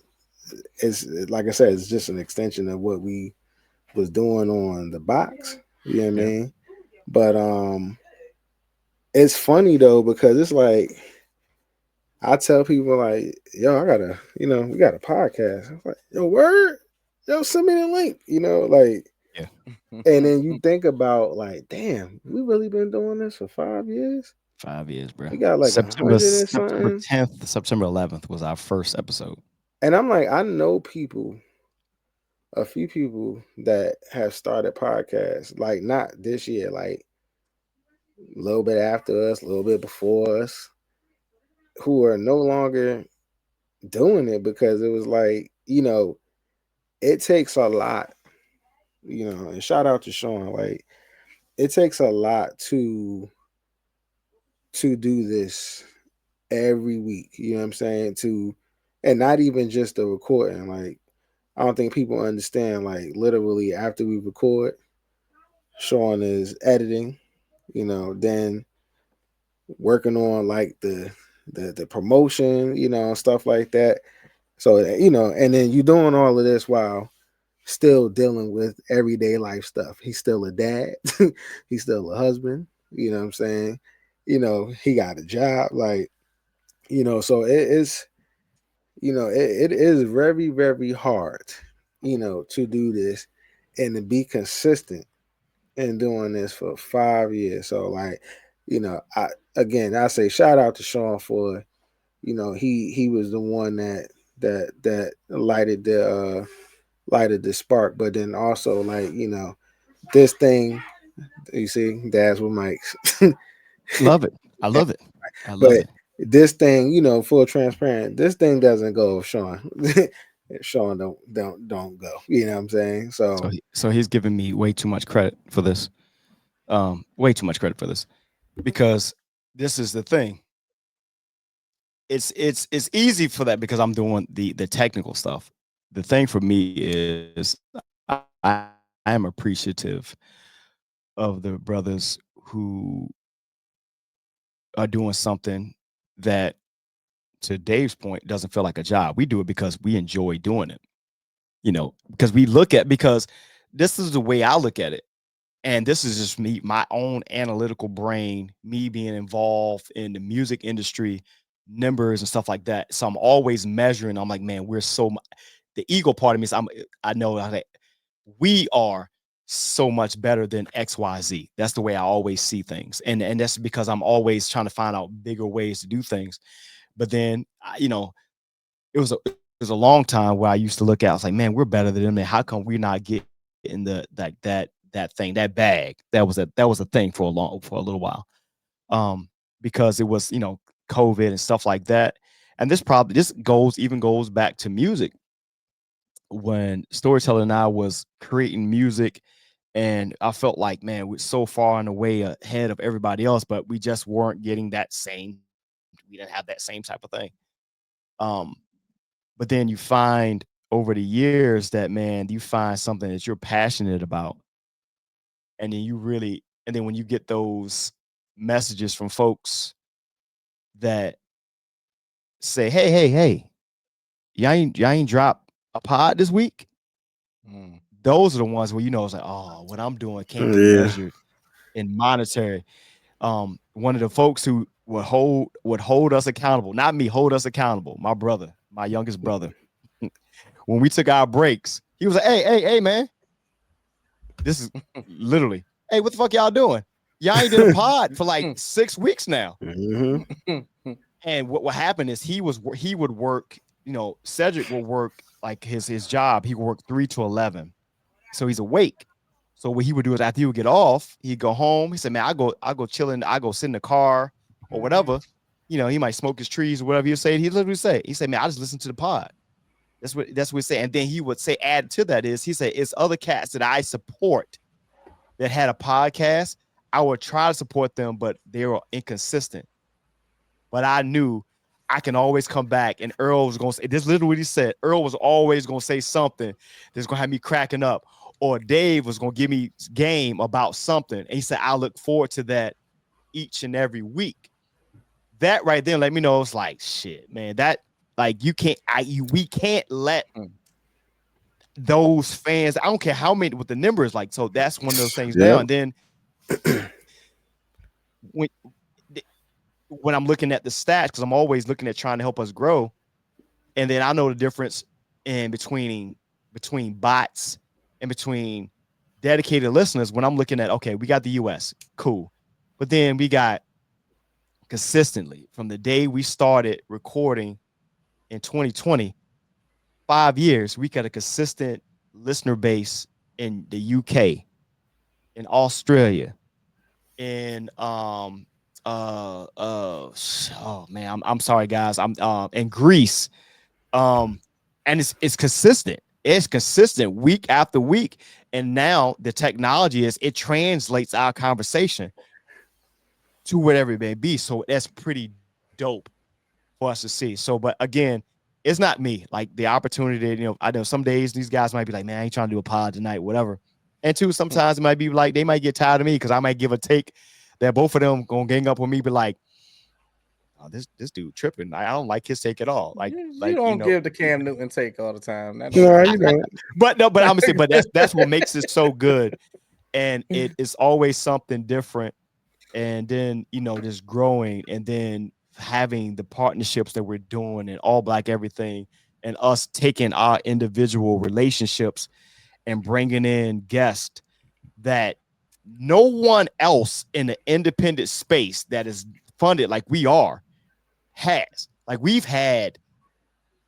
like I said, it's just an extension of what we was doing on the box. You know what I mean? But it's funny though, because it's like I tell people like, yo, I gotta, we got a podcast. I'm like, yo, word, yo, send me the link. And then you think about like, damn, we really been doing this for 5 years. 5 years, bro. We got like September 100 and September something. 10th, September 11th was our first episode. And I'm like, I know a few people that have started podcasts, like not this year, like a little bit after us, a little bit before us, who are no longer doing it because it was like, it takes a lot, and shout out to Sean, like it takes a lot to do this every week, you know what I'm saying? And not even just the recording, like I don't think people understand, like literally after we record, Sean is editing, then working on like the promotion, stuff like that. So, and then you doing all of this while still dealing with everyday life stuff. He's still a dad. He's still a husband. You know what I'm saying? He got a job. Like, so it is, it is very, very hard, to do this and to be consistent in doing this for 5 years. So like, I say shout out to Sean for, he was the one that lighted the spark, but then also like, this thing, you see, Dad's with mics. Love it. I love it. I love But it. this thing, full transparent, this thing doesn't go if Sean. Sean don't go. You know what I'm saying? So he's giving me way too much credit for this. Way too much credit for this. Because this is the thing. It's easy for that because I'm doing the technical stuff. The thing for me is I am appreciative of the brothers who are doing something that, to Dave's point, doesn't feel like a job. We do it because we enjoy doing it. Because this is the way I look at it. And this is just me, my own analytical brain, me being involved in the music industry, numbers and stuff like that. So I'm always measuring. I'm like, man, the ego part of me is I know that we are so much better than XYZ. That's the way I always see things. And that's because I'm always trying to find out bigger ways to do things. But then, it was a long time where I used to look at, I was like, man, we're better than them. And how come we're not getting that thing, that bag? That was a thing for a little while. Because it was, COVID and stuff like that. And this goes back to music. When Storyteller and I was creating music, and I felt like, man, we're so far and away ahead of everybody else, but we just weren't getting we didn't have that same type of thing. But then you find over the years that, man, you find something that you're passionate about. And then when you get those messages from folks that say, hey, y'all ain't drop a pod this week. Those are the ones where it's like, oh, what I'm doing can't be measured in monetary. One of the folks who would hold us accountable, not me, hold us accountable. My brother, my youngest brother. When we took our breaks, he was like, hey, man. This is literally, hey, what the fuck y'all doing? Y'all ain't did a pod for like 6 weeks now. And what happened is he would work, Cedric will work like his job. He would work 3 to 11. So he's awake. So what he would do is after he would get off, he'd go home. He said, man, I go chilling. I go sit in the car or whatever. He might smoke his trees or whatever you say. He literally say, he said, man, I just listen to the pod. That's what he said. And then he would say, add to that is, he said, it's other cats that I support that had a podcast. I would try to support them, but they were inconsistent. But I knew I can always come back. And Earl was going to say, this is literally what he said. Earl was always going to say something that's going to have me cracking up. Or Dave was going to give me game about something. And he said, I look forward to that each and every week. That right there let me know it's like, shit, man, that like we can't let those fans, I don't care how many with the numbers, like, so that's one of those things now. And then when I'm looking at the stats, because I'm always looking at trying to help us grow. And then I know the difference in between bots and between dedicated listeners when I'm looking at, okay, we got the US, cool. But then we got consistently from the day we started recording in 2020, 5 years, we got a consistent listener base in the UK, in Australia, in oh man, I'm sorry guys, I'm in Greece, and it's consistent. It's consistent week after week. And now the technology it translates our conversation to whatever it may be. So that's pretty dope for us to see. So, but again, it's not me. Like the opportunity, I know some days these guys might be like, man, I ain't trying to do a pod tonight, whatever. And two, sometimes it might be like, they might get tired of me because I might give a take that both of them gonna gang up with me, be like, oh, this dude tripping. I don't like his take at all. Like, you don't give the Cam Newton take all the time. But I'm gonna say, but that's what makes it so good. And it is always something different. And then, just growing and then having the partnerships that we're doing and All Black everything, and us taking our individual relationships and bringing in guests that no one else in the independent space that is funded like we are has. Like we've had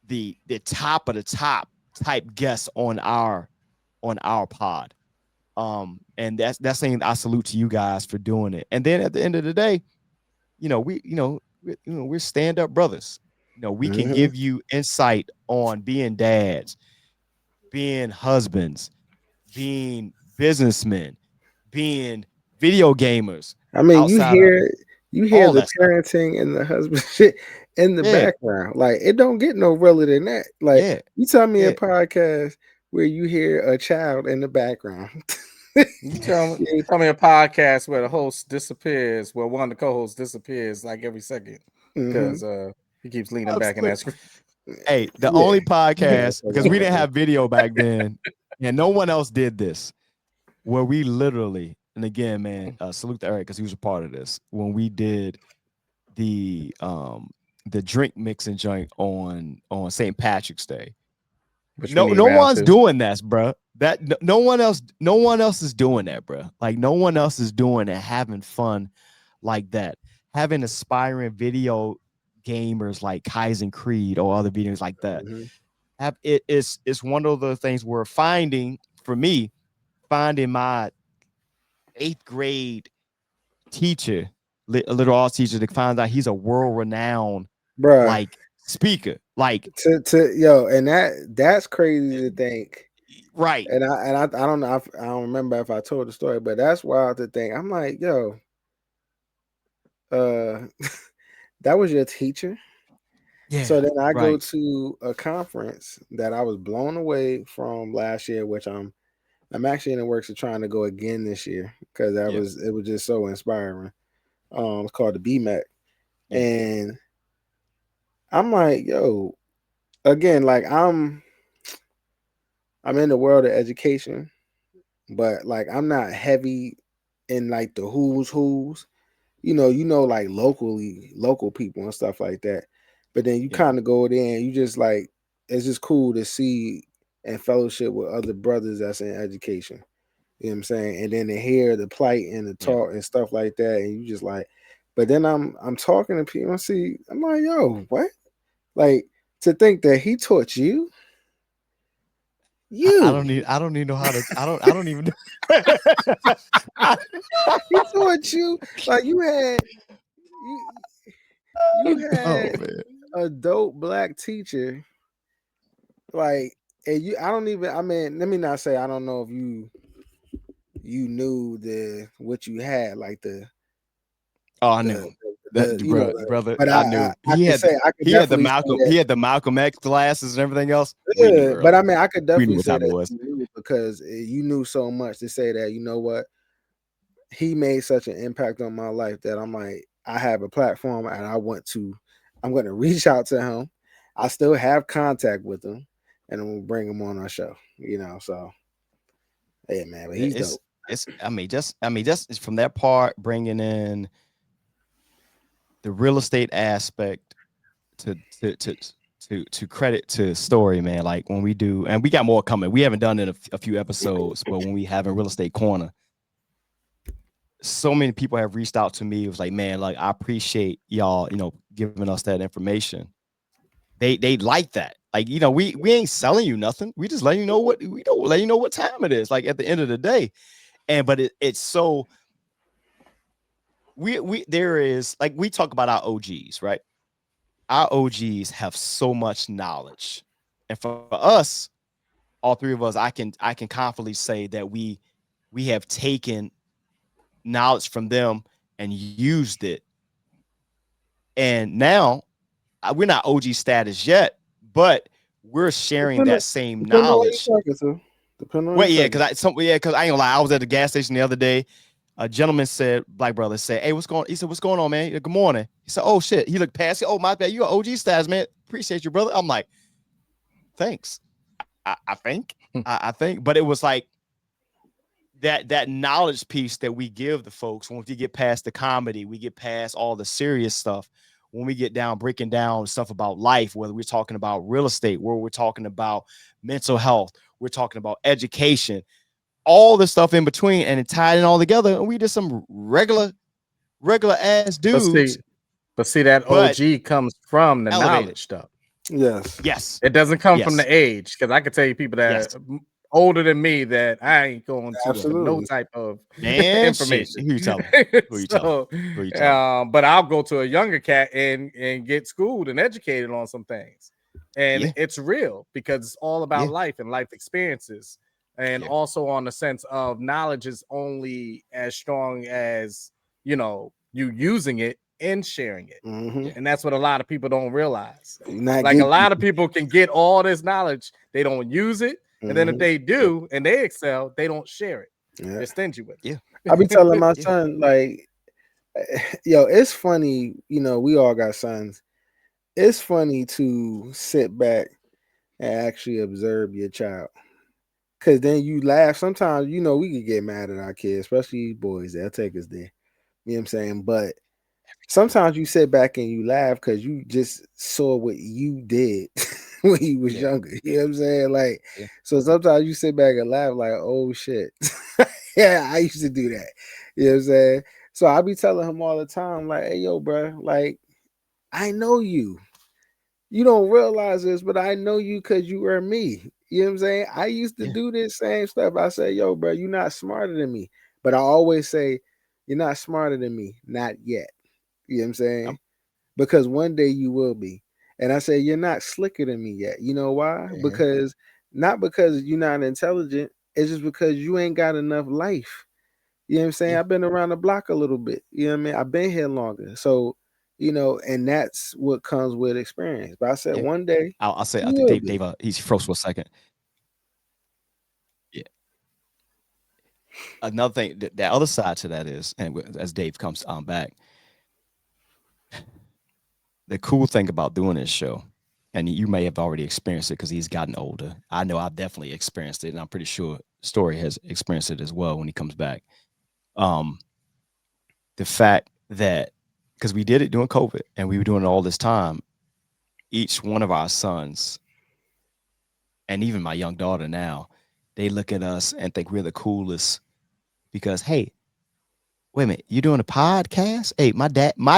the top of the top type guests on our pod. And that's saying I salute to you guys for doing it. And then at the end of the day, we're stand-up brothers. We can give you insight on being dads, being husbands, being businessmen, being video gamers. I mean, you hear the parenting and the husband shit in the background. Like it don't get no realer than that. Like you tell me a podcast where you hear a child in the background. You tell me a podcast where the host disappears, where one of the co-hosts disappears like every second because he keeps leaning back in that screen. Hey, the only podcast, because we didn't have video back then, and no one else did this, where we literally, and again, man, salute to Eric because he was a part of this, when we did the drink mixing joint on St. Patrick's Day. No one's doing that, bro. That no one else is doing that, bro. Like no one else is doing it, having fun like that, having aspiring video gamers like Kaizen Creed or other videos like that. It's one of the things we're finding my 8th grade teacher, a little art teacher, that finds out he's a world-renowned like speaker. Like and that's crazy to think. Right. And I don't know, I don't remember if I told the story, but that's wild to think. I'm like, yo, that was your teacher? Yeah. So then I go to a conference that I was blown away from last year, which I'm actually in the works of trying to go again this year because it was just so inspiring. It's called the BMAC. And I'm like, yo, again, like I'm in the world of education, but like I'm not heavy in like the who's. Like local people and stuff like that. But then you kind of go there and you just like, it's just cool to see and fellowship with other brothers that's in education. You know what I'm saying? And then to hear the plight and the talk and stuff like that, and you just like, but then I'm talking to people. I'm like, yo, what? Like to think that he taught you. I don't even know how to. I don't even. He taught you like you had a dope black teacher. Like, and you, I don't even. I mean, let me not say I don't know if you knew what you had, like the. Oh, I knew brother. But I knew he had the Malcolm X glasses and everything else. Yeah, but I mean, I could definitely say that was. you knew because you knew so much to say that, you know what, he made such an impact on my life that I'm like, I have a platform and I'm going to reach out to him. I still have contact with him, and we'll bring him on our show. So hey, man, but he's dope. Just from that part, bringing in the real estate aspect to credit to Story, man. Like when we do, and we got more coming. We haven't done it in a few episodes, but when we have a real estate corner, so many people have reached out to me. It was like, man, like I appreciate y'all, giving us that information. They like that. Like, we ain't selling you nothing. We just letting you know what time it is. Like at the end of the day, but it's so. There is, like, we talk about our OGs, right? Our OGs have so much knowledge, and for us, all three of us, I can confidently say that we have taken knowledge from them and used it, and now we're not OG status yet, but we're sharing that same knowledge. Well, yeah, because I ain't gonna lie, I was at the gas station the other day. A gentleman said, black brother said, "Hey, what's going?" He said, "What's going on, man?" Good morning. He said, "Oh shit." He looked past. Oh my bad, you are OG status, man. Appreciate you, brother. I'm like, thanks. I think, but it was like that knowledge piece that we give the folks. Once we get past the comedy, we get past all the serious stuff. When we get down, breaking down stuff about life, whether we're talking about real estate, where we're talking about mental health, we're talking about education, all the stuff in between, and it tied it all together. And we just some regular ass dudes. But see that OG comes from the knowledge stuff. Yes. It doesn't come from the age, because I can tell you people that older than me that I ain't going to no type of information. Who you telling? But I'll go to a younger cat and get schooled and educated on some things. And it's real because it's all about life and life experiences. And also on the sense of knowledge is only as strong as, you using it and sharing it. And that's what a lot of people don't realize. Like a lot of people can get all this knowledge, they don't use it. And then if they do and they excel, they don't share it. They're stingy with it. I be telling my son, like, yo, it's funny, we all got sons. It's funny to sit back and actually observe your child. Cause then you laugh. Sometimes, we can get mad at our kids, especially boys. They'll take us there. You know what I'm saying? But sometimes you sit back and you laugh because you just saw what you did when you was younger. You know what I'm saying? Like, so sometimes you sit back and laugh like, oh shit. Yeah, I used to do that. You know what I'm saying? So I be telling him all the time, like, hey, yo, bro, like, I know you. You don't realize this, but I know you because you were me. You know what I'm saying? I used to do this same stuff. I say, yo, bro, you're not smarter than me. But I always say, you're not smarter than me. Not yet. You know what I'm saying? Because one day you will be. And I say, you're not slicker than me yet. You know why? Because not because you're not intelligent. It's just because you ain't got enough life. You know what I'm saying? I've been around the block a little bit. You know what I mean? I've been here longer. So, and that's what comes with experience. But I said one day. I'll say, I think Dave, he's froze for a second. Yeah. Another thing, the other side to that is, and as Dave comes back, the cool thing about doing this show, and you may have already experienced it because he's gotten older. I know I've definitely experienced it, and I'm pretty sure Story has experienced it as well when he comes back. Um, the fact that because we did it during COVID and we were doing it all this time, each one of our sons, and even my young daughter now, they look at us and think we're the coolest because hey, wait a minute, you doing a podcast? Hey, my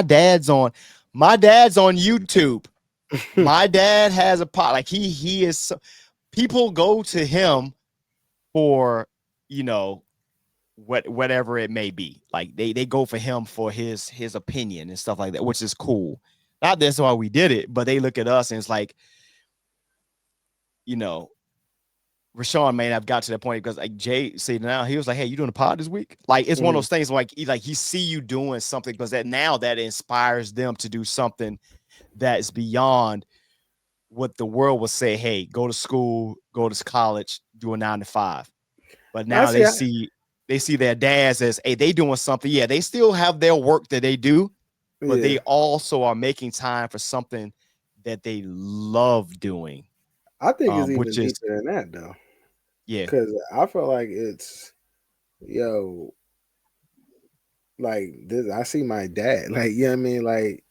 dad's on YouTube. My dad has a pod. Like he is. People go to him for whatever it may be. Like they go for him for his opinion and stuff like that, which is cool. Not that's why we did it, but they look at us and it's like, Rashawn may have got to that point because like Jay said now he was like, hey, you doing a pod this week? Like it's one of those things like he see you doing something because that inspires them to do something that is beyond what the world will say. Hey, go to school, go to college, do a 9 to 5. But now they see their dads as hey, they doing something. Yeah, they still have their work that they do, but they also are making time for something that they love doing. I think it's even deeper than that though. Yeah. Because I feel like it's, like this. I see my dad. Like, you know what I mean? Like,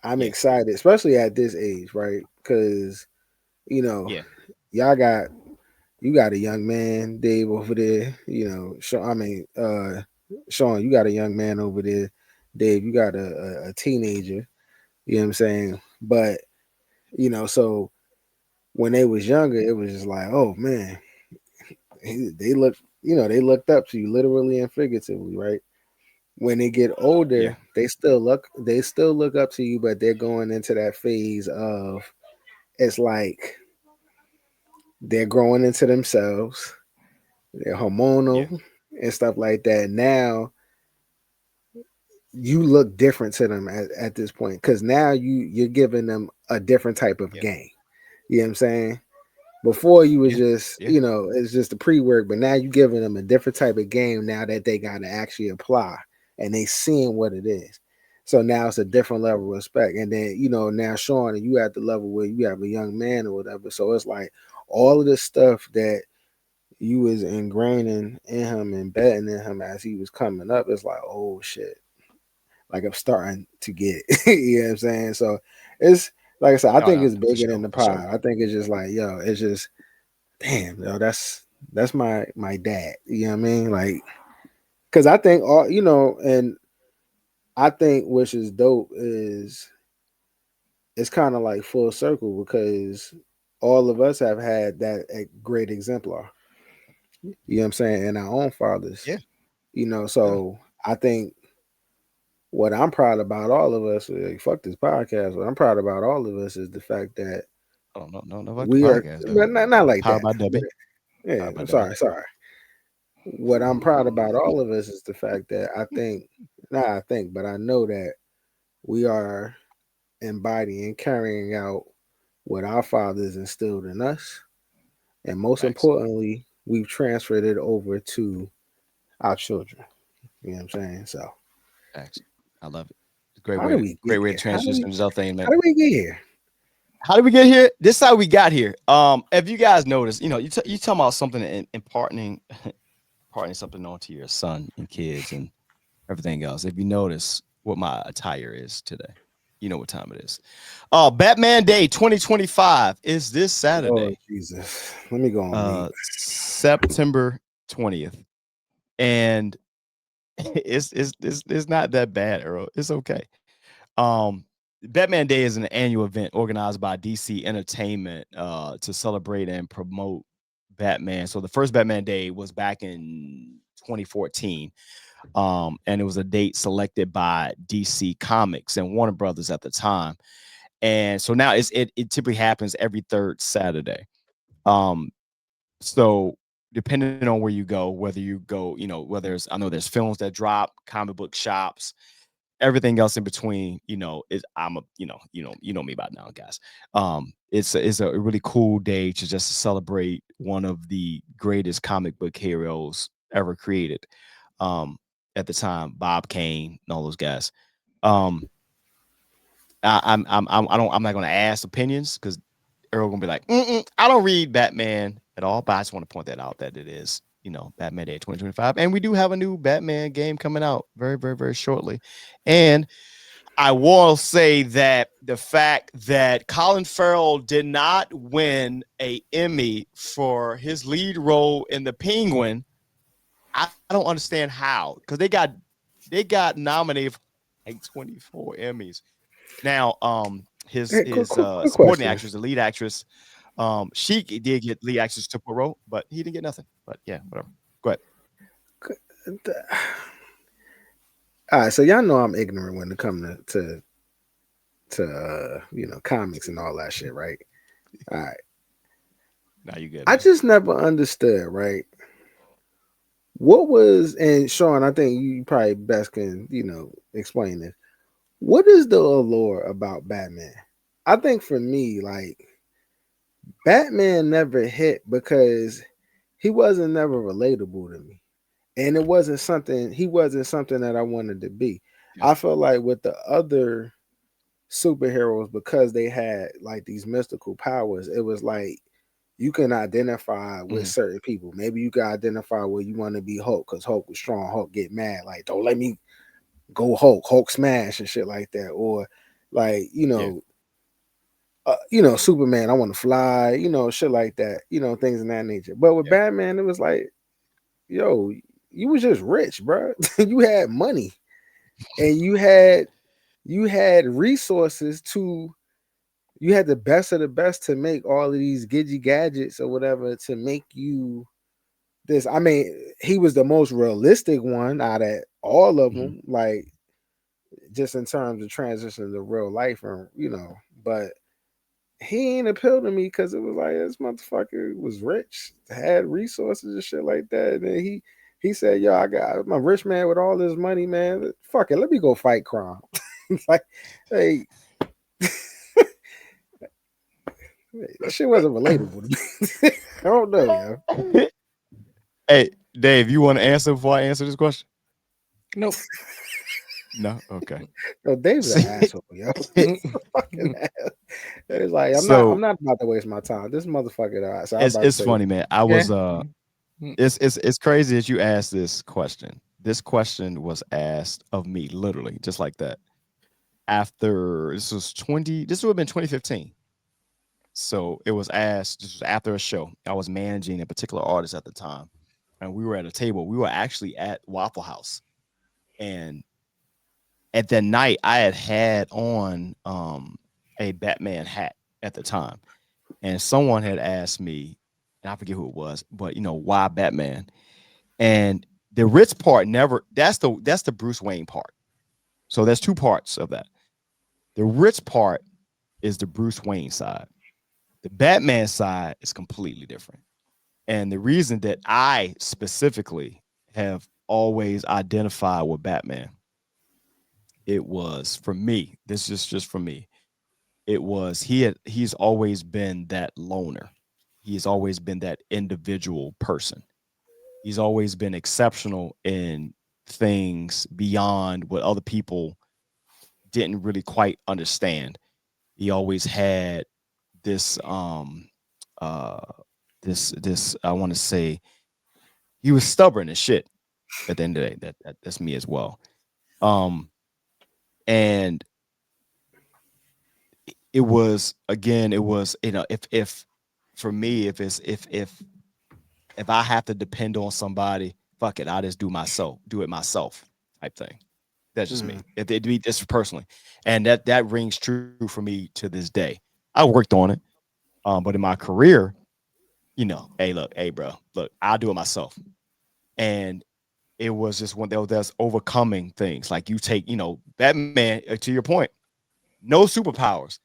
I'm excited, especially at this age, right? Because, y'all you got a young man, Dave, over there. Sean, Sean, you got a young man over there. Dave, you got a teenager. You know what I'm saying? But, so when they was younger, it was just like, oh man, they looked up to you literally and figuratively, right? When they get older, they still look up to you, but they're going into that phase of it's like they're growing into themselves, they're hormonal and stuff like that. Now you look different to them at this point because now you're giving them a different type of game. You know what I'm saying? Before you was just, it's just the pre-work, but now you're giving them a different type of game now that they got to actually apply and they seeing what it is. So now it's a different level of respect. And then, now Sean, you at the level where you have a young man or whatever. So it's like all of this stuff that you was ingraining in him and betting in him as he was coming up, it's like, oh shit. Like I'm starting to get, you know what I'm saying? So it's, like I said, I think it's bigger than the pod. I think it's just like, it's just, damn, that's my dad. You know what I mean? Like, because I think and I think which is dope is it's kind of like full circle because all of us have had that great exemplar. You know what I'm saying? And our own fathers. Yeah. So I think what I'm proud about all of us, like, fuck this podcast. What I'm proud about all of us is the fact that we are, but not like that. Yeah, I'm sorry. What I'm proud about all of us is the fact that but I know that we are embodying, carrying out what our fathers instilled in us, and most importantly, we've transferred it over to our children. You know what I'm saying? So, I love it. Great way to transition this other thing, man. How did we get here? How did we get here? This is how we got here. If you guys notice, you talking about something and imparting something onto your son and kids and everything else. If you notice what my attire is today, you know what time it is. Batman Day 2025 is this Saturday. Oh Jesus! Let me go on. September 20th, and it's not that bad, Earl. It's okay. Batman Day is an annual event organized by DC Entertainment to celebrate and promote Batman. So the first Batman Day was back in 2014. And it was a date selected by DC Comics and Warner Brothers at the time. And so now it typically happens every third Saturday. So depending on where you go, whether you go, whether I know there's films that drop, comic book shops, everything else in between, is you know me by now, guys. It's a really cool day to just celebrate one of the greatest comic book heroes ever created. At the time, Bob Kane and all those guys. I'm not gonna ask opinions because Earl gonna be like, I don't read Batman at all. But I just want to point that out that it is, Batman Day 2025, and we do have a new Batman game coming out very, very, very shortly. And I will say that the fact that Colin Farrell did not win a Emmy for his lead role in The Penguin, I don't understand how, because they got nominated for like 24 Emmys. Now, his quick supporting question. actress, the lead actress, she did get lead actress support role, but he didn't get nothing. But yeah, whatever. Go ahead. All right, so y'all know I'm ignorant when it comes to comics and all that shit, right? All right. Now you good. I just never understood, right? What was, and Sean, I think you probably best can, explain this. What is the allure about Batman? I think for me, like, Batman never hit because he wasn't never relatable to me. And he wasn't something that I wanted to be. Yeah. I felt like with the other superheroes, because they had like these mystical powers, it was like you can identify with certain people. Maybe you can identify where you want to be Hulk because Hulk was strong. Hulk get mad, like, don't let me go Hulk smash and shit like that. Or like, Superman, I want to fly, shit like that, things in that nature. But with Batman, it was like, yo, you was just rich, bro. You had money and you had resources you had the best of the best to make all of these gidgy gadgets or whatever to make you this. I mean, he was the most realistic one out of all of them, like just in terms of transition to real life, and but he ain't appealed to me because it was like this motherfucker was rich, had resources and shit like that. And then he said, "Yo, I'm a rich man with all this money, man. Fuck it, let me go fight crime." It's like, hey, that shit wasn't relatable to me. I don't know, yo. Hey, Dave, you want to answer before I answer this question? Nope. No? Okay. No, Dave's an asshole, yo. Fucking ass. It's like I'm not about to waste my time. This motherfucker. So it's funny, man. I was it's crazy that you asked this question. This question was asked of me, literally, just like that. After this would have been 2015. So it was asked, this was after a show. I was managing a particular artist at the time. And we were at a table. We were actually at Waffle House. And at that night, I had on a Batman hat at the time. And someone had asked me, and I forget who it was, but why Batman? And the rich part that's the Bruce Wayne part. So there's two parts of that. The rich part is the Bruce Wayne side. The Batman side is completely different. And the reason that I specifically have always identified with Batman, it was for me. This is just for me. It was he's always been that loner. He's always been that individual person. He's always been exceptional in things beyond what other people didn't really quite understand. He always had this this I want to say he was stubborn as shit at the end of the day. That's me as well. And it was if for me if I have to depend on somebody, fuck it, I just do it myself type thing. That's just me. It'd be just personally, and that rings true for me to this day. I worked on it, but in my career, hey bro, look, I'll do it myself. And it was just one that's overcoming things. Like you take, Batman, to your point, no superpowers.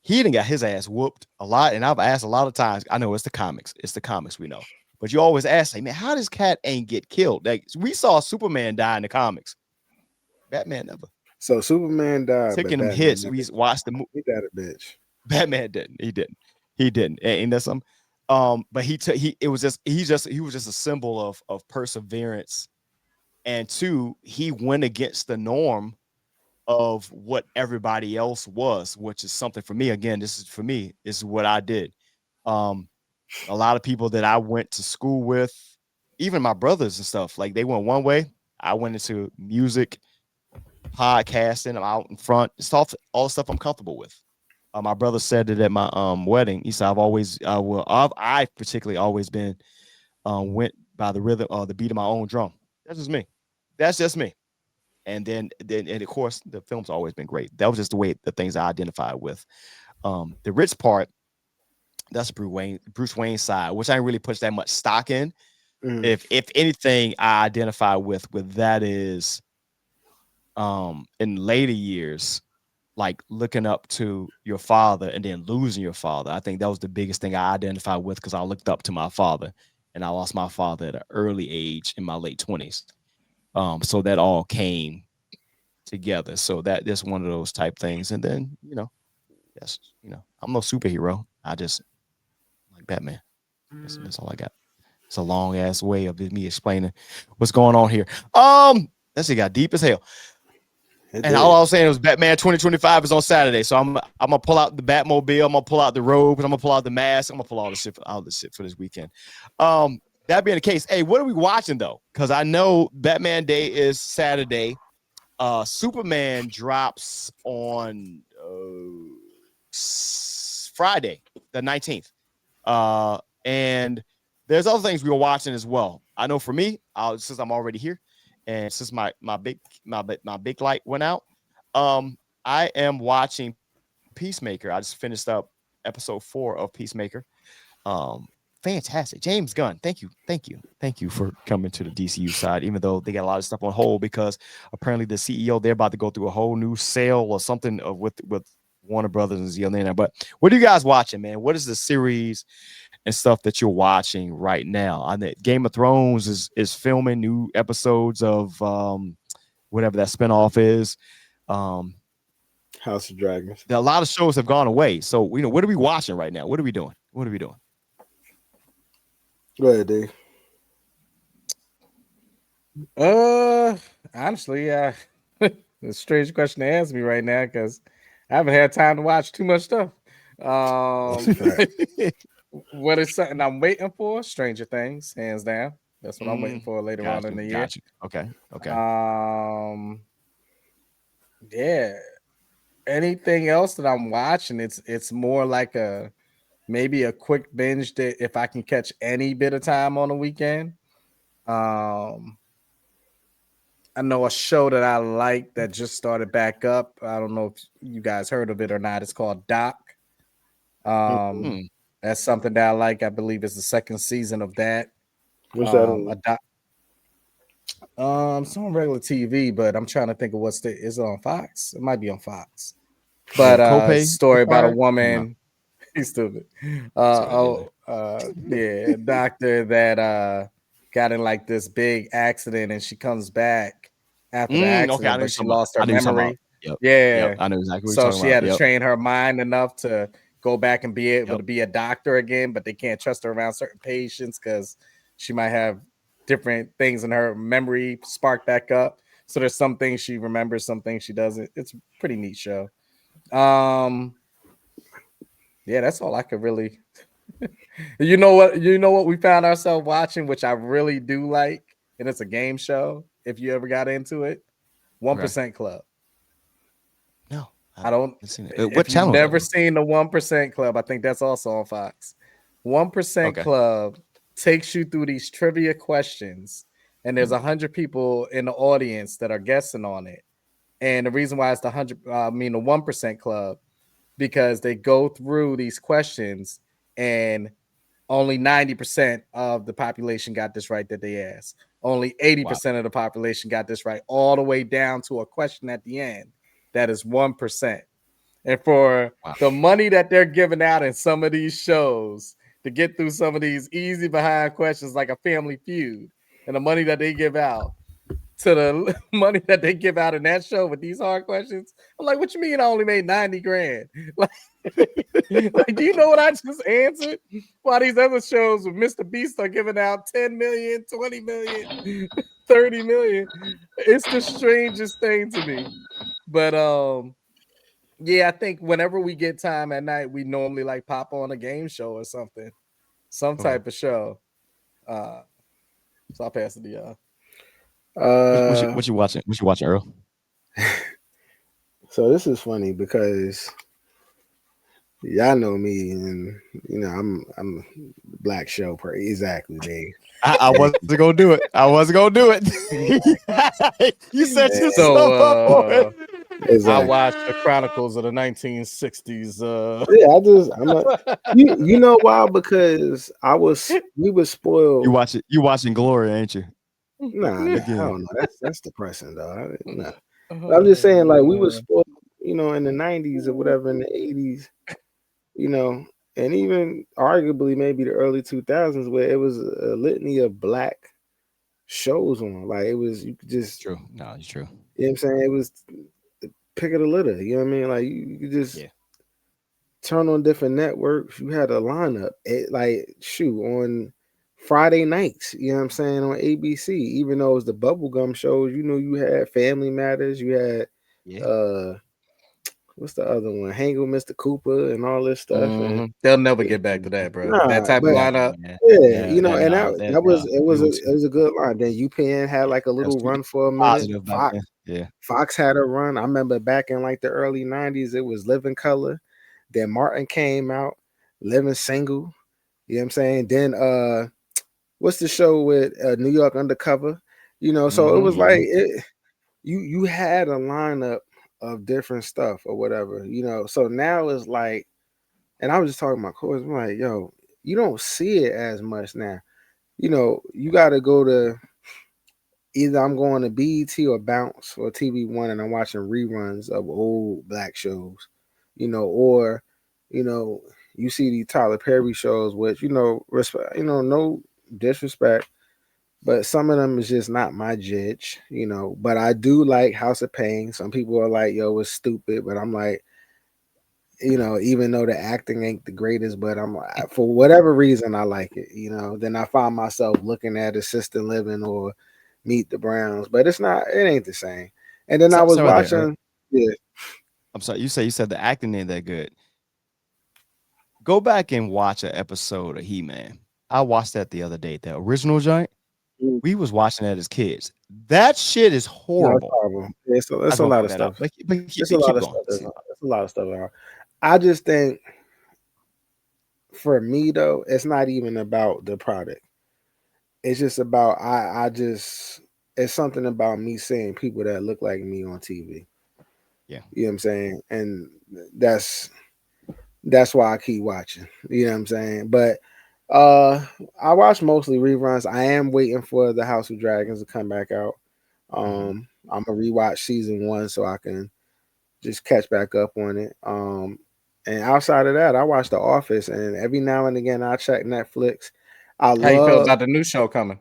He didn't got his ass whooped a lot. And I've asked a lot of times, I know it's the comics. It's the comics we know. But you always ask, like, man, how does Cat ain't get killed? Like we saw Superman die in the comics. Batman never. So Superman died. Taking him hits. We watched the movie. He got a bitch. Batman didn't. He didn't. And that's some. But he was just a symbol of perseverance. And two, he went against the norm of what everybody else was, which is something for me. Again, this is what I did. A lot of people that I went to school with, even my brothers and stuff, like they went one way. I went into music, podcasting. I'm out in front. It's all the stuff I'm comfortable with. My brother said it at my wedding. He said, I've particularly always been went by the rhythm or the beat of my own drum. That's just me. That's just me. And then of course the film's always been great. That was just the way the things I identified with. The rich part, that's Bruce Wayne's side, which I didn't really put that much stock in. If anything, I identify with that is in later years, like looking up to your father and then losing your father. I think that was the biggest thing I identified with because I looked up to my father and I lost my father at an early age in my late 20s. So that all came together. So that's one of those type things. And then, yes, I'm no superhero. I just like Batman. That's all I got. It's a long ass way of me explaining what's going on here. It got deep as hell. And all I was saying was Batman 2025 is on Saturday. So I'm gonna pull out the Batmobile, I'm gonna pull out the robes, I'm gonna pull out the mask, I'm gonna pull all this shit for this weekend. That being the case, hey, what are we watching though? Because I know Batman Day is Saturday. Superman drops on Friday, the 19th. And there's other things we were watching as well. I know for me, since I'm already here, and since my big light went out, I am watching Peacemaker. I just finished up episode 4 of Peacemaker. Fantastic. James Gunn, thank you for coming to the DCU side, even though they got a lot of stuff on hold because apparently the CEO, they're about to go through a whole new sale or something with Warner Brothers and ZLN. But what are you guys watching, man? What is the series and stuff that you're watching right now? I know Game of Thrones is filming new episodes of whatever that spinoff is. House of Dragons. A lot of shows have gone away. So what are we watching right now? What are we doing? Go ahead, Dave. Honestly, it's a strange question to ask me right now because I haven't had time to watch too much stuff. What is something I'm waiting for? Stranger Things, hands down. That's what I'm waiting for later on in the year. Okay. Yeah. Anything else that I'm watching? It's more like maybe a quick binge that if I can catch any bit of time on the weekend. I know a show that I like that just started back up. I don't know if you guys heard of it or not. It's called Doc. That's something that I like. I believe it's the second season of that. What's that on? It's on regular TV, but I'm trying to think of is it on Fox? It might be on Fox. But story about a woman. He's stupid. Yeah, doctor that got in like this big accident and she comes back after the accident, but she lost her memory. Yep, I know exactly what you're talking about. So she had to train her mind enough to go back and be able to be a doctor again, but they can't trust her around certain patients because she might have different things in her memory spark back up. So there's some things she remembers, some things she doesn't. It's a pretty neat show. Yeah, that's all I could really. You know what we found ourselves watching, which I really do like, and it's a game show. If you ever got into it, 1% Club. No, I don't. What channel? You've never seen the 1% Club? I think that's also on Fox. 1% Club takes you through these trivia questions, and there's 100 people in the audience that are guessing on it. And the reason why it's the 1% Club, because they go through these questions and only 90% of the population got this right that they asked. Only 80% of the population got this right, all the way down to a question at the end that is 1%. And for the money that they're giving out in some of these shows to get through some of these easy behind questions like a Family Feud, and the money that they give out to the money that they give out in that show with these hard questions, I'm like, what you mean I only made 90 grand? Like, do you know what I just answered? While these other shows with Mr. Beast are giving out 10 million, 20 million, 30 million. It's the strangest thing to me. But yeah, I think whenever we get time at night, we normally like pop on a game show or something, some type of show. So I'll pass it to y'all. What you watching? What you watching, Earl? So this is funny because y'all know me, and you know I'm black show exactly, Dave. I wasn't gonna do it. I wasn't gonna do it. You set yourself up for it. Exactly. I watched the Chronicles of the 1960s. Yeah, you know why? Because we were spoiled. You watching Glory, ain't you? Nah, I don't know. That's depressing though. Nah. I'm just saying, like, we were spoiled, you know, in the 90s or whatever, in the 80s, you know, and even arguably maybe the early 2000s, where it was a litany of black shows on. Like, it was, you could just true. No, it's true. You know what I'm saying? It was pick of the litter. You know what I mean? Like, you could just turn on different networks. You had a lineup. On Friday nights, you know what I'm saying, on ABC, even though it was the bubblegum shows, you know, you had Family Matters, you had what's the other one? Hang with Mr. Cooper and all this stuff. And they'll never get back to that, bro. That type of lineup. Yeah, you know, and that was a good line. Then UPN had like a little run for a minute. Fox had a run. I remember back in like the early 90s, it was Living Color. Then Martin came out, Living Single. You know what I'm saying? Then what's the show with New York Undercover? You know, so it was like you had a lineup of different stuff or whatever, you know. So now it's like, and I was just talking to my coach, I'm like, yo, you don't see it as much now. You know, you got to go to either I'm going to BET or Bounce or TV1 and I'm watching reruns of old black shows, you know, or, you know, you see these Tyler Perry shows, which, you know, respect, you know, no disrespect, but some of them is just not my judge, you know. But I do like House of Pain. Some people are like, yo, it's stupid, but I'm like, you know, even though the acting ain't the greatest, but I'm like, for whatever reason, I like it, you know. Then I find myself looking at Assisted Living or Meet the Browns, but it ain't the same. And then I was watching, I'm sorry, you said the acting ain't that good. Go back and watch an episode of He-Man. I watched that the other day, the original joint. We was watching that as kids. That shit is horrible. No, it's a lot of stuff. It's a lot of stuff. It's a lot of stuff. I just think, for me though, it's not even about the product. It's just about it's something about me seeing people that look like me on TV. Yeah, you know what I'm saying, and that's why I keep watching. You know what I'm saying, but I watch mostly reruns. I am waiting for the House of Dragons to come back out. I'm gonna rewatch season 1 so I can just catch back up on it. And outside of that, I watch The Office, and every now and again I check Netflix. How you feel about the new show coming?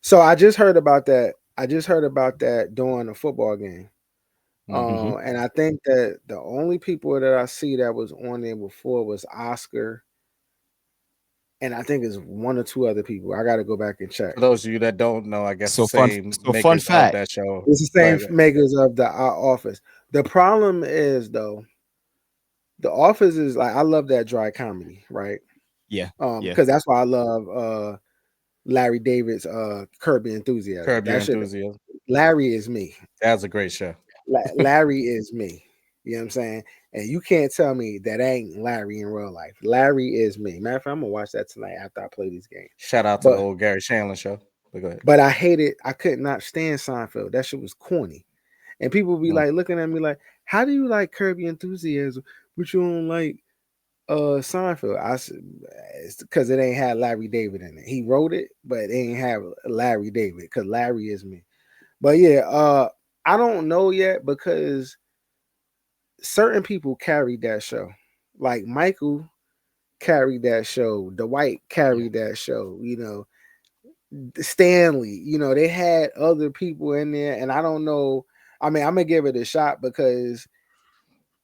So I just heard about that. During a football game. And I think that the only people that I see that was on there before was Oscar, and I think it's 1 or 2 other people. I got to go back and check. For those of you that don't know, I guess fun fact, that show. It's the same makers of the Office. The problem is though, The Office is like, I love that dry comedy, right? Yeah. Because that's why I love Larry David's Curb Your Enthusiasm. Curb Your Enthusiasm. Larry is me. That's a great show. Larry is me. You know what I'm saying? And you can't tell me that ain't Larry in real life. Larry is me. Matter of fact, I'm gonna watch that tonight after I play these games. Shout out to the old Gary Shandling show. But go ahead. But I hated. I could not stand Seinfeld. That shit was corny. And people be like looking at me like, "How do you like Curb Your Enthusiasm, but you don't like Seinfeld?" I said, "It's because it ain't had Larry David in it. He wrote it, but it ain't have Larry David because Larry is me." But yeah, I don't know yet because certain people carried that show. Like Michael carried that show. Dwight carried that show. You know, Stanley. You know, they had other people in there, and I don't know. I mean, I'm gonna give it a shot because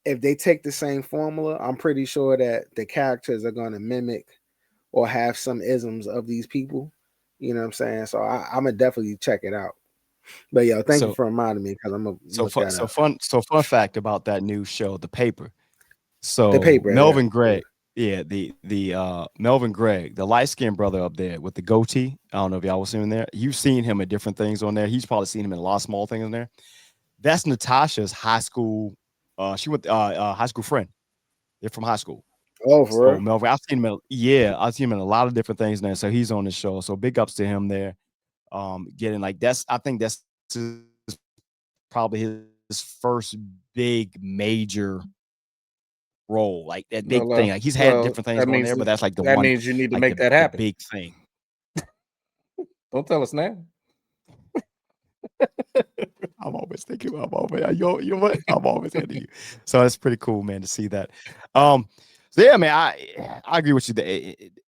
if they take the same formula, I'm pretty sure that the characters are gonna mimic or have some isms of these people. You know what I'm saying? So I'm gonna definitely check it out. But yo, thank you for reminding me because I'm gonna look that up. Fun fact about that new show, The Paper. So The Paper, Melvin Gregg, the Melvin Gregg, the light-skinned brother up there with the goatee. I don't know if y'all was seeing there. You've seen him in different things on there. He's probably seen him in a lot of small things on there. That's Natasha's high school. She went high school friend. They're from high school. Oh, for real? Melvin, I've seen him in a lot of different things there. So he's on the show. So big ups to him there. Getting like I think that's probably his first big major role, like that big thing. Like he's had different things on there, but that's like the that one. Means you need to like make that happen. Big thing. Don't tell us now. I'm always thinking. I'm always thinking you. So it's pretty cool, man, to see that. So yeah, man, I agree with you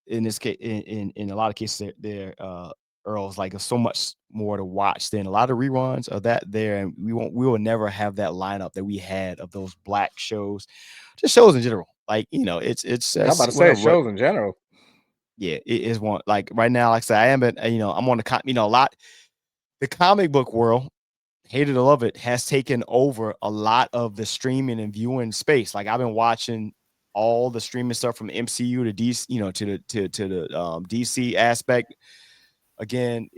in this case. In a lot of cases, there, Earl's like there's so much more to watch than a lot of reruns of that there, and we will never have that lineup that we had of those black shows, just shows in general. Like it's. I'm about to say shows in general. Yeah, it is one. Like right now, like I said, I am, I'm on the a lot. The comic book world, hate it or love it, has taken over a lot of the streaming and viewing space. Like I've been watching all the streaming stuff from MCU to DC, to the DC aspect. Again,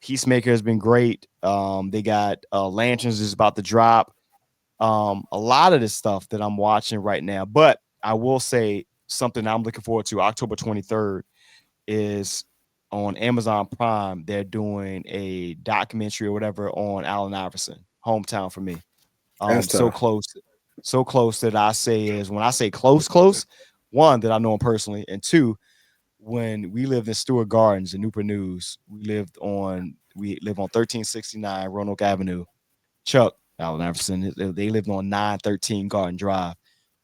Peacemaker has been great. They got Lanterns is about to drop. A lot of this stuff that I'm watching right now, but I will say something I'm looking forward to. October 23rd is on Amazon Prime. They're doing a documentary or whatever on Allen Iverson, hometown for me. So close that I say is when I say close, one, that I know him personally, and two, when we lived in Stewart Gardens in Newport News, we live on 1369 Roanoke Avenue. Chuck, Allen Iverson, they lived on 913 Garden Drive.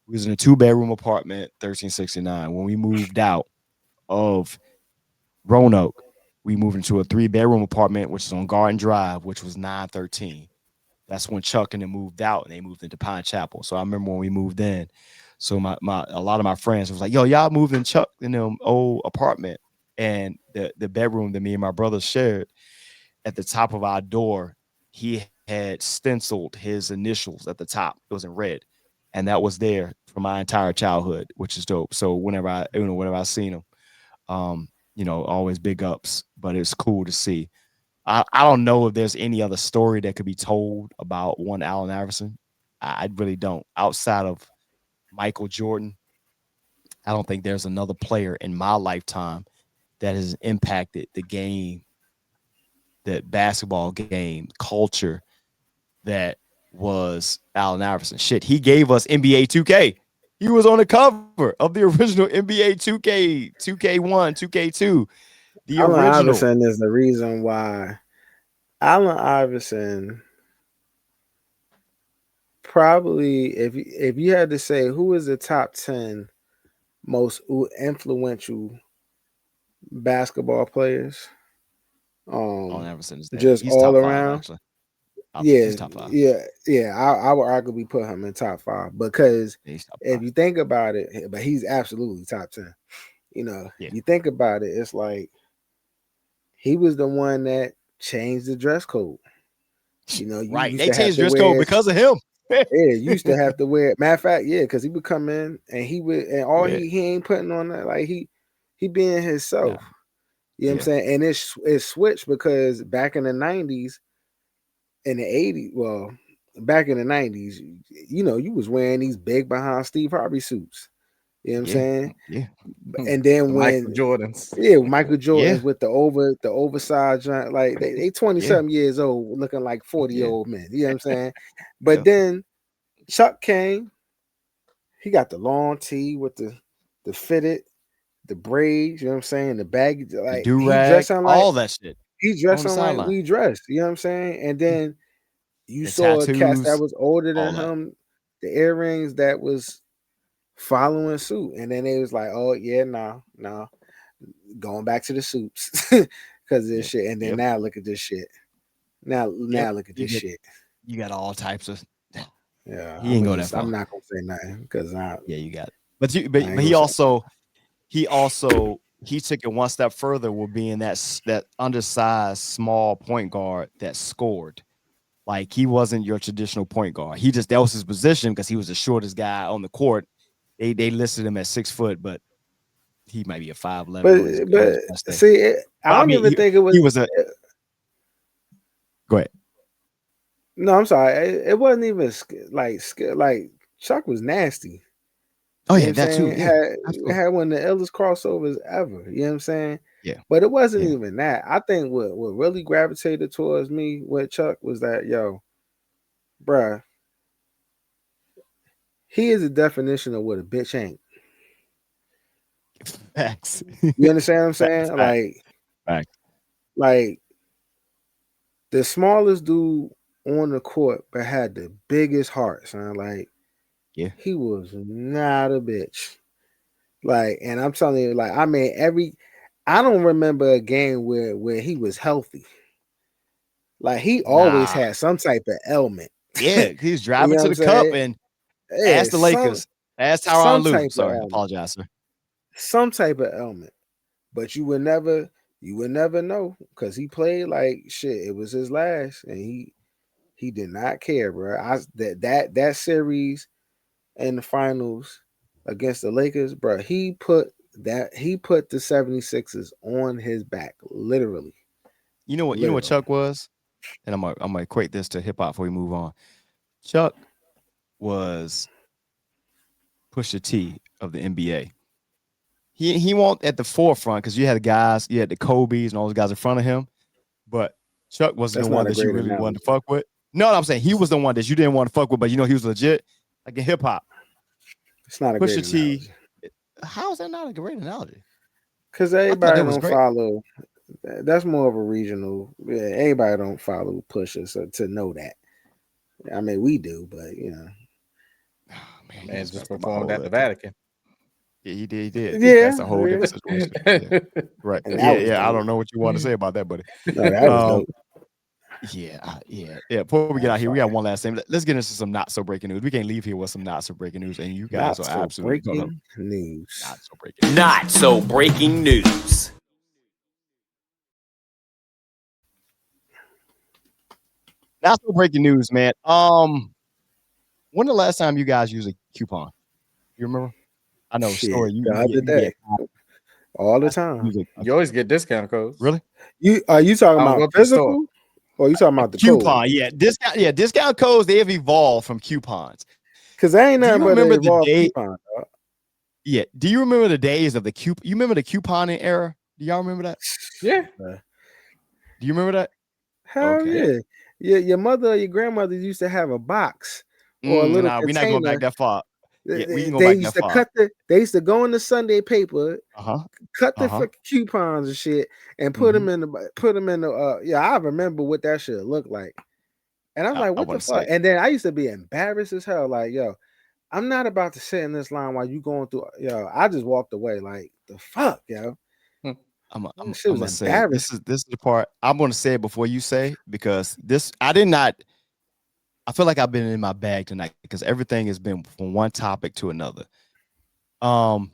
We was in a 2-bedroom apartment, 1369. When we moved out of Roanoke, we moved into a 3-bedroom apartment, which is on Garden Drive, which was 913. That's when Chuck and them moved out, and they moved into Pine Chapel. So I remember when we moved in. So a lot of my friends was like, "Yo, y'all moved in Chuck in them old apartment," and the bedroom that me and my brother shared, at the top of our door, he had stenciled his initials at the top. It was in red, and that was there for my entire childhood, which is dope. So whenever I seen him, always big ups. But it's cool to see. I don't know if there's any other story that could be told about one Allen Iverson. I really don't. Outside of Michael Jordan, I don't think there's another player in my lifetime that has impacted the game, the basketball game culture, that was Allen Iverson. Shit, he gave us NBA 2K. He was on the cover of the original NBA 2K, 2K1, 2K2. The Allen original. Iverson is the reason why. Allen Iverson, probably, if you had to say who is the top 10 most influential basketball players, Allen Iverson is just he's all top around. 5, actually. Top 5. Yeah. I would arguably put him in top 5 because if you think about it, but he's absolutely top 10. You think about it, it's like he was the one that changed the dress code. Right? They changed dress code because of him. Yeah, you used to have to wear. Matter of fact, yeah, because he would come in and he ain't putting on that, like he being himself. Yeah. You know what I'm saying? And it switched because back in the 90s, in the 80s, well, back in the 90s, you was wearing these big behind Steve Harvey suits. You know what I'm saying? Yeah. And then when Michael Jordans. Yeah, Michael Jordans with the oversized joint, like they 20-something years old looking like 40-year-old men. You know what I'm saying? But then Chuck came, he got the long tee with the fitted, the braids, you know what I'm saying? The baggy, like he dressed like all that shit. He dressed like we dressed, you know what I'm saying? And then you saw cats that was older than him, the earrings that was following suit, and then they was like, "Oh yeah, no, going back to the suits because of this shit." And then now look at this shit. Now look at this shit. You got all types of. Yeah, he ain't go that far. I'm not gonna say nothing because you got it. But he also he took it one step further with being that undersized small point guard that scored. Like he wasn't your traditional point guard. That was his position because he was the shortest guy on the court. They listed him at 6 foot, but he might be a 5'11". But see, I don't even think it was. He was a. Go ahead. No, I'm sorry. It wasn't even like Chuck was nasty. Oh yeah, that too. Yeah, had one of the illest crossovers ever. You know what I'm saying? Yeah. But it wasn't even that. I think what really gravitated towards me with Chuck was that, bruh, he is the definition of what a bitch ain't. Facts. You understand what I'm saying? Facts. Like the smallest dude on the court, but had the biggest heart, son. Like, he was not a bitch. Like, and I'm telling you, like, I mean, I don't remember a game where he was healthy. Like, he always had some type of ailment. Yeah, he was driving to the cup and asked the Lakers, asked Tyronn Lue. Sorry, I apologize, sir. Some type of ailment, but you would never know because he played like shit. It was his last, and he did not care, bro. That series in the finals against the Lakers, bro, he put the 76ers on his back, literally. You know what Chuck was? And I'm gonna equate this to hip hop before we move on. Chuck was Pusha T of the NBA. He won't at the forefront because you had the Kobe's and all those guys in front of him, but Chuck wasn't the one that you really wanted to fuck with. No, I'm saying he was the one that you didn't want to fuck with, but he was legit. Like in hip hop, it's not a Pusha great T. Analogy. How is that not a great analogy? Because everybody don't follow. That's more of a regional. Yeah, everybody don't follow Pusha, so to know that. I mean, we do, but Oh, man just performed at the Vatican. Yeah, he did. Yeah, that's a whole different situation. Yeah. Right. Yeah. I don't know what you want to say about that, buddy. No, that was dope. Yeah. Before we get out here, we got one last thing. Let's get into some not so breaking news. We can't leave here with some not so breaking news, and you guys are absolutely breaking news. Not so breaking news. Not so breaking news. Not so breaking news, man. When the last time you guys used a coupon? You remember? I know. Story. The other day. All the time. You always get discount codes. Really? Are you talking about physical? Or you talking about the coupon? Code? Yeah, discount codes. They have evolved from coupons. Because they ain't nothing but an evolved coupon. Yeah. Do you remember the days of the coupon? You remember the couponing era? Do y'all remember that? Yeah. Do you remember that? Hell yeah. Your mother or your grandmother used to have a box or a little container. We're not going back that far. Yeah, we can go they back used that to far. They used to go in the Sunday paper, cut the fucking coupons and shit, and put them in the. I remember what that shit looked like, and I was like, "What the fuck?" And then I used to be embarrassed as hell. Like, I'm not about to sit in this line while you going through. I just walked away. Like, the fuck, I'm gonna say this is the part I'm gonna say it before you say, because I feel like I've been in my bag tonight because everything has been from one topic to another. $31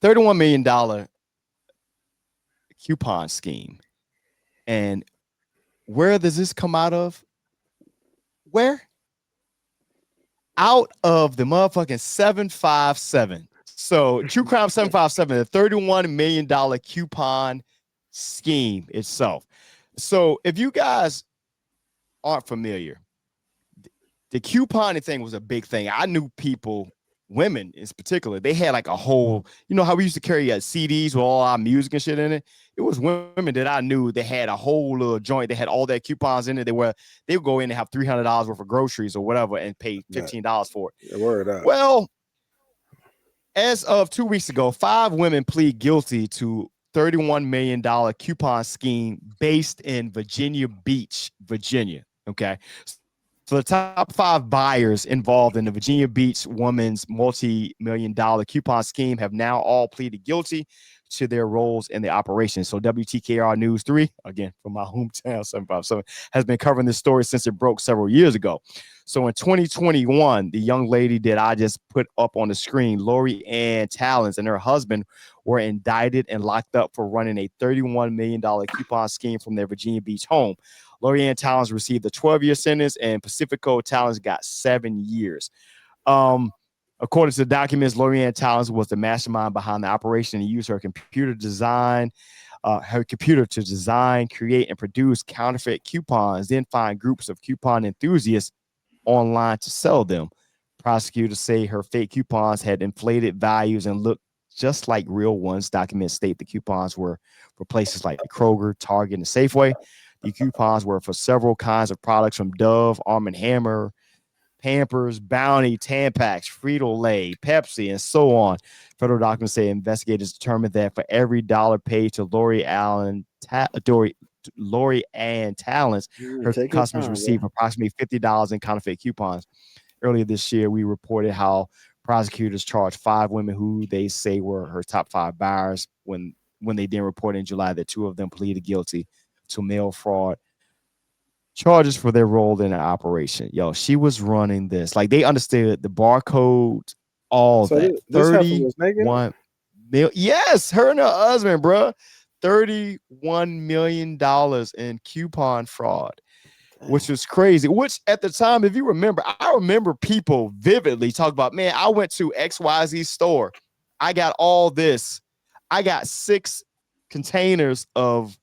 million coupon scheme. And where does this come out of? Where? Out of the motherfucking 757. So True Crime 757, the $31 million coupon scheme itself. So if you guys aren't familiar, the couponing thing was a big thing. I knew people, women in particular, they had like a whole, you know how we used to carry CDs with all our music and shit in it? It was women that I knew that had a whole little joint. They had all their coupons in it. They would go in and have $300 worth of groceries or whatever and pay $15 for it. Word up. Well, as of 2 weeks ago, 5 women plead guilty to $31 million coupon scheme based in Virginia Beach, Virginia. Okay. So the top 5 buyers involved in the Virginia Beach woman's multi-million-dollar coupon scheme have now all pleaded guilty to their roles in the operation. So WTKR News 3, again, from my hometown, 757, has been covering this story since it broke several years ago. So in 2021, the young lady that I just put up on the screen, Lori Ann Talons, and her husband were indicted and locked up for running a $31 million coupon scheme from their Virginia Beach home. Lori Ann Talons received a 12-year sentence, and Pacifico Talons got 7 years. According to the documents, Lori Ann Talons was the mastermind behind the operation and used her computer to design, create, and produce counterfeit coupons, then find groups of coupon enthusiasts online to sell them. Prosecutors say her fake coupons had inflated values and looked just like real ones. Documents state the coupons were for places like Kroger, Target, and Safeway. The coupons were for several kinds of products from Dove, Arm & Hammer, Pampers, Bounty, Tampax, Frito-Lay, Pepsi, and so on. Federal documents say investigators determined that for every dollar paid to Lori Ann Talons, her customers received approximately $50 in counterfeit coupons. Earlier this year, we reported how prosecutors charged 5 women who they say were her top 5 buyers when they then reported in July that 2 of them pleaded guilty to mail fraud charges for their role in the operation. Yo, she was running this. Like, they understood the barcode, all so that. 31 million. Yes, her and her husband, bro. $31 million in coupon fraud, which was crazy. Which at the time, if you remember, I remember people vividly talk about, man, I went to XYZ store. I got all this. I got 6 containers of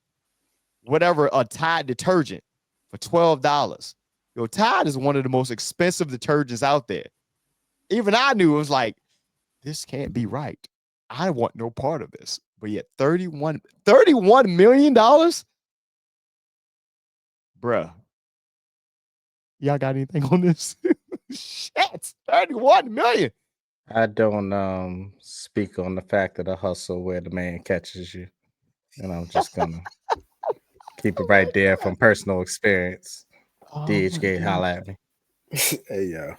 whatever, a Tide detergent for $12. Yo, Tide is one of the most expensive detergents out there. Even I knew it was like, this can't be right. I want no part of this. But yet $31 million? Bruh. Y'all got anything on this? Shit, 31 million. I don't speak on the fact of the hustle where the man catches you. And I'm just gonna keep it right there from personal experience. DHgate, holla at me. Hey yo.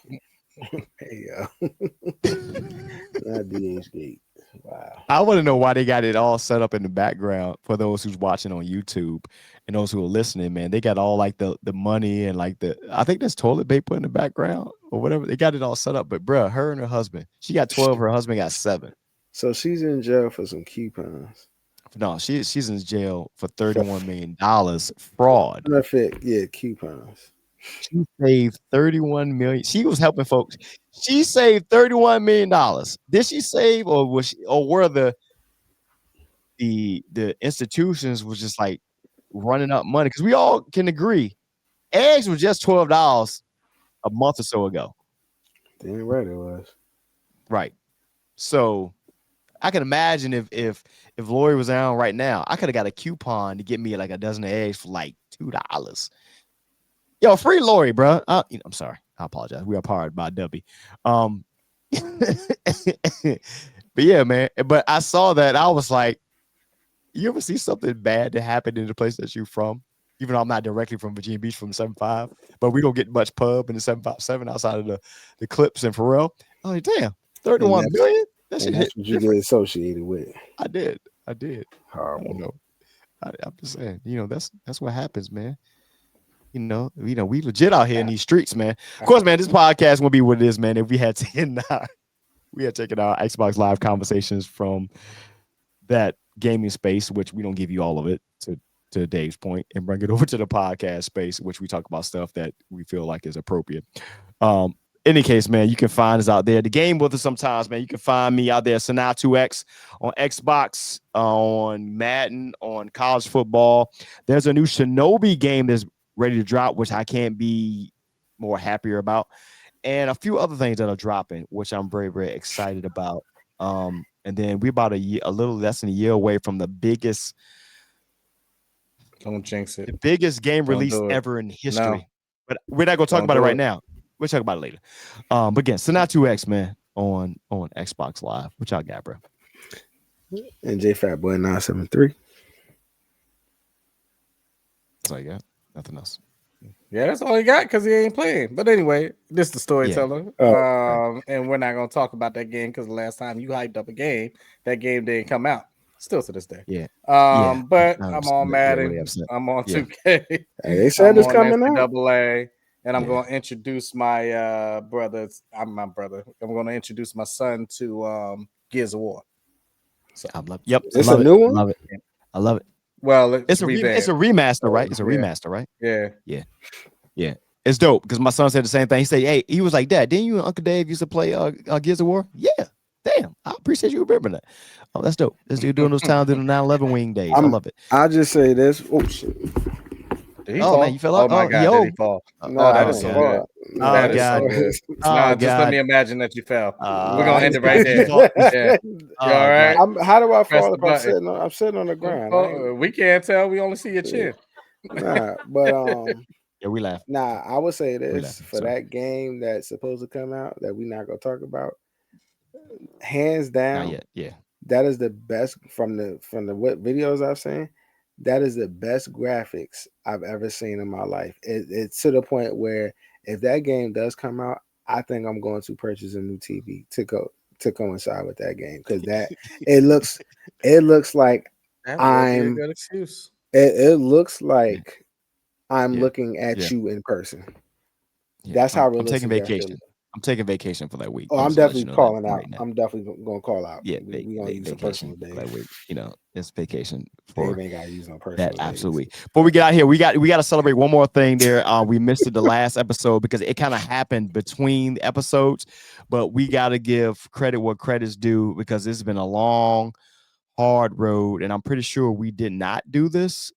Hey yo. Not DHgate. Wow. I want to know why they got it all set up in the background for those who's watching on YouTube and those who are listening, man. They got all like the money and like I think there's toilet paper in the background or whatever. They got it all set up. But bruh, her and her husband, she got 12, her husband got 7. So she's in jail for some coupons. No, she's in jail for $31 million fraud. Perfect. Yeah, coupons. She saved $31 million. She was helping folks. She saved $31 million. Did she save, or were the institutions was just like running up money? Because we all can agree, eggs was just $12 a month or so ago. Damn right it was. Right. So I can imagine if Lori was around right now, I could have got a coupon to get me like a dozen of eggs for like $2. Yo, free Lori, bro. I'm sorry. I apologize. We are powered by W. But yeah, man. But I saw that. I was like, you ever see something bad that happened in the place that you're from? Even though I'm not directly from Virginia Beach from 75, but we don't get much pub in the 757 outside of the Clips and Pharrell. Oh, damn. 31 million? That's what you get associated with. I did. Horrible. I don't know. I'm just saying, that's what happens, man. We legit out here in these streets, man. Of course, man, this podcast won't be what it is, man. If we had taken our Xbox Live conversations from that gaming space, which we don't give you all of it to Dave's point, and bring it over to the podcast space, which we talk about stuff that we feel like is appropriate. Any case, man, you can find us out there. The game with us sometimes, man. You can find me out there, Sanaa2X, on Xbox, on Madden, on college football. There's a new Shinobi game that's ready to drop, which I can't be more happier about, and a few other things that are dropping, which I'm very, very excited about. And then we're about a little less than a year away from the biggest. Don't jinx it. The biggest game release ever in history. No. But we're not going to talk about it right now. We'll talk about it later. But again, Sanaa2X, man, on Xbox Live. What y'all got, bro? And JFatBoy973. That's all you got? Nothing else. Yeah, that's all he got because he ain't playing. But anyway, this is the storyteller. And we're not gonna talk about that game because the last time you hyped up a game, that game didn't come out. Still to this day. Yeah. But I'm on Madden. I'm on 2K. They said it's coming out. NCAA, and I'm gonna introduce my brothers. I'm my brother. I'm gonna introduce my son to Gears of War. So I love. Yep, it's a new one. Love it. I love it. Well, it's a remaster, right? It's a remaster, right? Yeah. It's dope because my son said the same thing. He said, "Hey, he was like, Dad, didn't you and Uncle Dave used to play Gears of War?" Yeah. Damn, I appreciate you remembering that. Oh, that's dope. This dude doing those times in the 9/11 wing days. I love it. I'll just say this. Oh shit. Man, you fell off. Oh my God, did he fall? No, that is so good. That is so good. Just let me imagine that you fell. We're gonna end it right there. You all right? How do I fall if I'm sitting on the ground? We can't tell. We only see your chin. Nah, but yeah, we laugh. Nah, I would say this for that game that's supposed to come out that we're not gonna talk about. Hands down, that is the best from the what videos I've seen. That is the best graphics I've ever seen in my life. It's to the point where if that game does come out, I think I'm going to purchase a new TV to coincide with that game because that it looks like I'm. Good excuse. It looks like I'm looking at you in person. That's how realistic. I'm taking vacation. I'm taking vacation for that week. Oh, I'm definitely calling out. I'm definitely going to call out. Yeah, we're going to use some personal days. That week. It's vacation for ain't got to use no personal that. Absolutely. Before we get out here, we got to celebrate one more thing there. We missed it the last episode because it kind of happened between the episodes, but we got to give credit what credit's due because this has been a long, hard road, and I'm pretty sure we did not do this.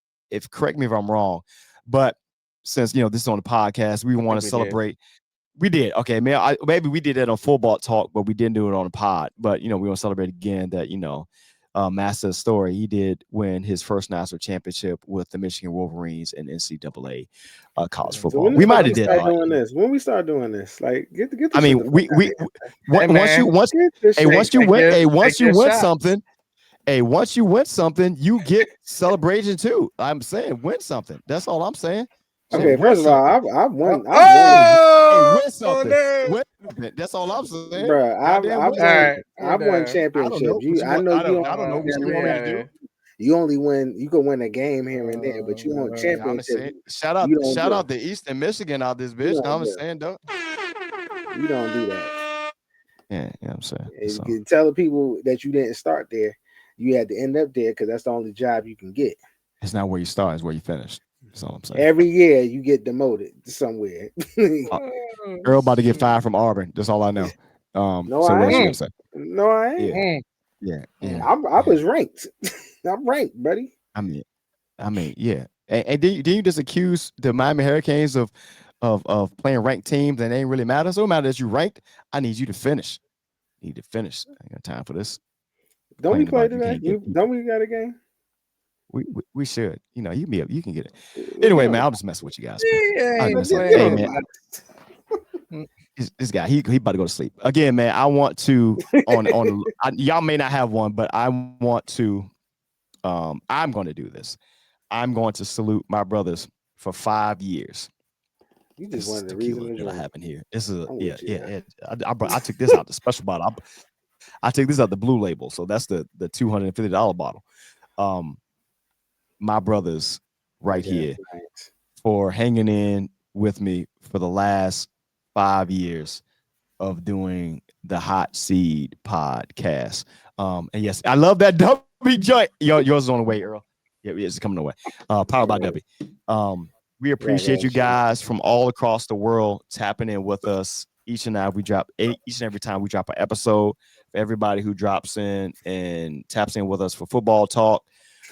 Correct me if I'm wrong, but since this is on the podcast, we want to celebrate. We did. Okay, man. Maybe we did it on Full Ball Talk, but we didn't do it on the pod. But we want to celebrate again that Master Story, he did win his first national championship with the Michigan Wolverines in NCAA college football. So we might have did that. When we start doing this, like get. I mean, once you win something, you get celebration too. I'm saying win something. That's all I'm saying. Okay, first of all, I've won. Win something. That's all I'm saying, bro. I've won championships. I know you don't know. You only win. You can win a game here and there, but you want championship. Shout out to Eastern Michigan out this bitch. I'm saying, though. You don't do that. Yeah, I'm saying. You can tell the people that you didn't start there. You had to end up there because that's the only job you can get. It's not where you start; it's where you finish. That's all I'm saying. Every year you get demoted somewhere. Girl about to get fired from Auburn. That's all I know. I ain't. No, I ain't. Yeah. I was ranked. I'm ranked, buddy. I mean, yeah. And didn't you just accuse the Miami Hurricanes of playing ranked teams and it ain't really matter? So it matters that you ranked. I need you to finish. I ain't got time for this. Don't we play today? Don't we got a game? We should. You can get it. Anyway, man, I'll just mess with you guys. Hey, man. This guy, he about to go to sleep. Again, man, I want to y'all may not have one, but I want to I'm going to do this. I'm going to salute my brothers for 5 years. You just wanted the reason that happened here. This is I took this out the special bottle. I took this out the blue label, so that's the $250 bottle. My brothers right here for hanging in with me for the last 5 years of doing the Hot Seed podcast. And yes, I love that W joint. Yours is on the way, Earl. Yeah, it's coming away. Powered by W. We appreciate you guys from all across the world tapping in with us each and every time we drop an episode. For everybody who drops in and taps in with us for football talk,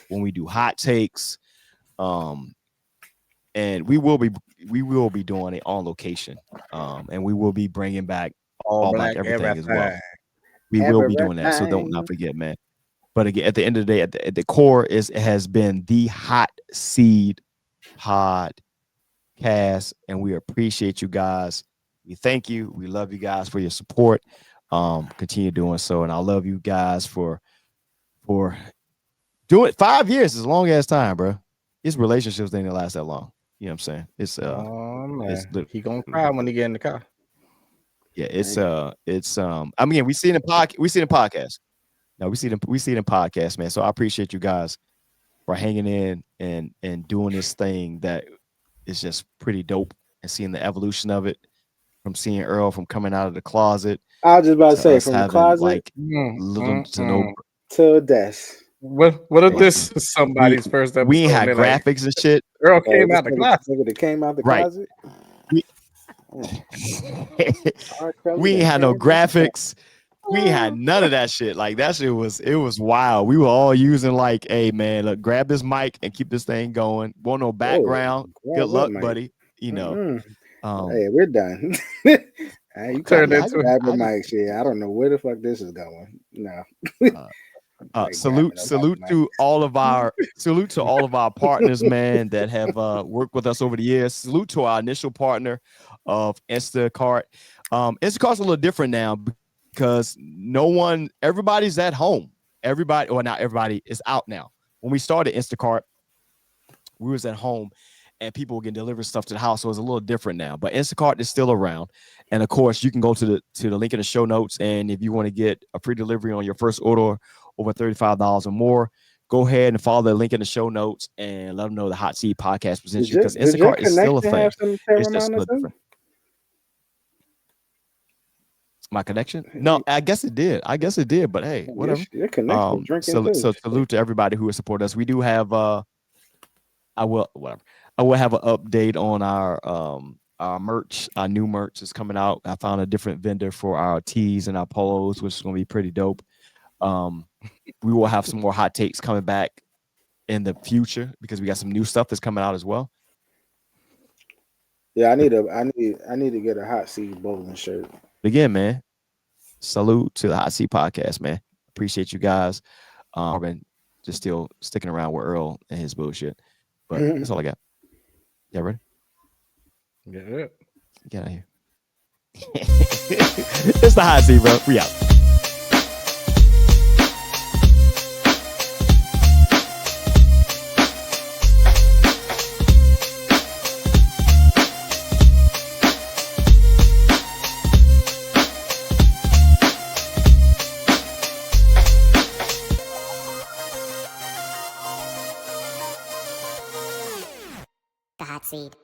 when we do hot takes, and we will be doing it on location, and we will be bringing back all black everything as well. We will be doing that, so don't not forget, man. But again, at the end of the day, at the core it has been the Hot Seed podcast, and we appreciate you guys. We thank you. We love you guys for your support. Continue doing so, and I love you guys for doing it. 5 years is a long ass time, bro. These relationships didn't last that long. You know what I'm saying? It's man. He gonna cry when he get in the car. Yeah, it's I mean, we see it in podcast. No, we see it in podcast, man. So I appreciate you guys for hanging in and doing this thing that is just pretty dope, and seeing the evolution of it, from seeing Earl from coming out of the closet. I was just about to say, from the closet, like little to no till death. What if this is somebody's first episode? We ain't had graphics and shit. Earl came out the closet. Nigga came out the closet. We ain't had no graphics. We ain't had none of that shit. Like, that shit was wild. We were all using like, hey man, look, grab this mic and keep this thing going. Want no background. Good luck, buddy. You know. Hey, we're done. You turned into grab the mic shit. I don't know where the fuck this is going. No. Salute to all of our partners, man, that have worked with us over the years. Salute to our initial partner of Instacart. Instacart's a little different now because everybody's at home. Not everybody is out now. When we started Instacart, we was at home and people were getting delivered stuff to the house. So it's a little different now, but Instacart is still around. And of course, you can go to the link in the show notes. And if you want to get a free delivery on your first order over $35 or more, go ahead and follow the link in the show notes and let them know the Hot Seat Podcast presents you, because Instacart is still a thing. It's just a little different. My connection? No, I guess it did. But hey, whatever. So salute to everybody who has supported us. We do have I will have an update on our merch. Our new merch is coming out. I found a different vendor for our tees and our polos, which is going to be pretty dope. We will have some more hot takes coming back in the future because we got some new stuff that's coming out as well. Yeah, I need to get a Hot Seat bowling shirt. Again, man, salute to the Hot Seat Podcast, man. Appreciate you guys. Been just still sticking around with Earl and his bullshit. But that's all I got. Y'all ready? Yeah. Get out of here. It's the Hot Seat, bro. We out. Hot Seat.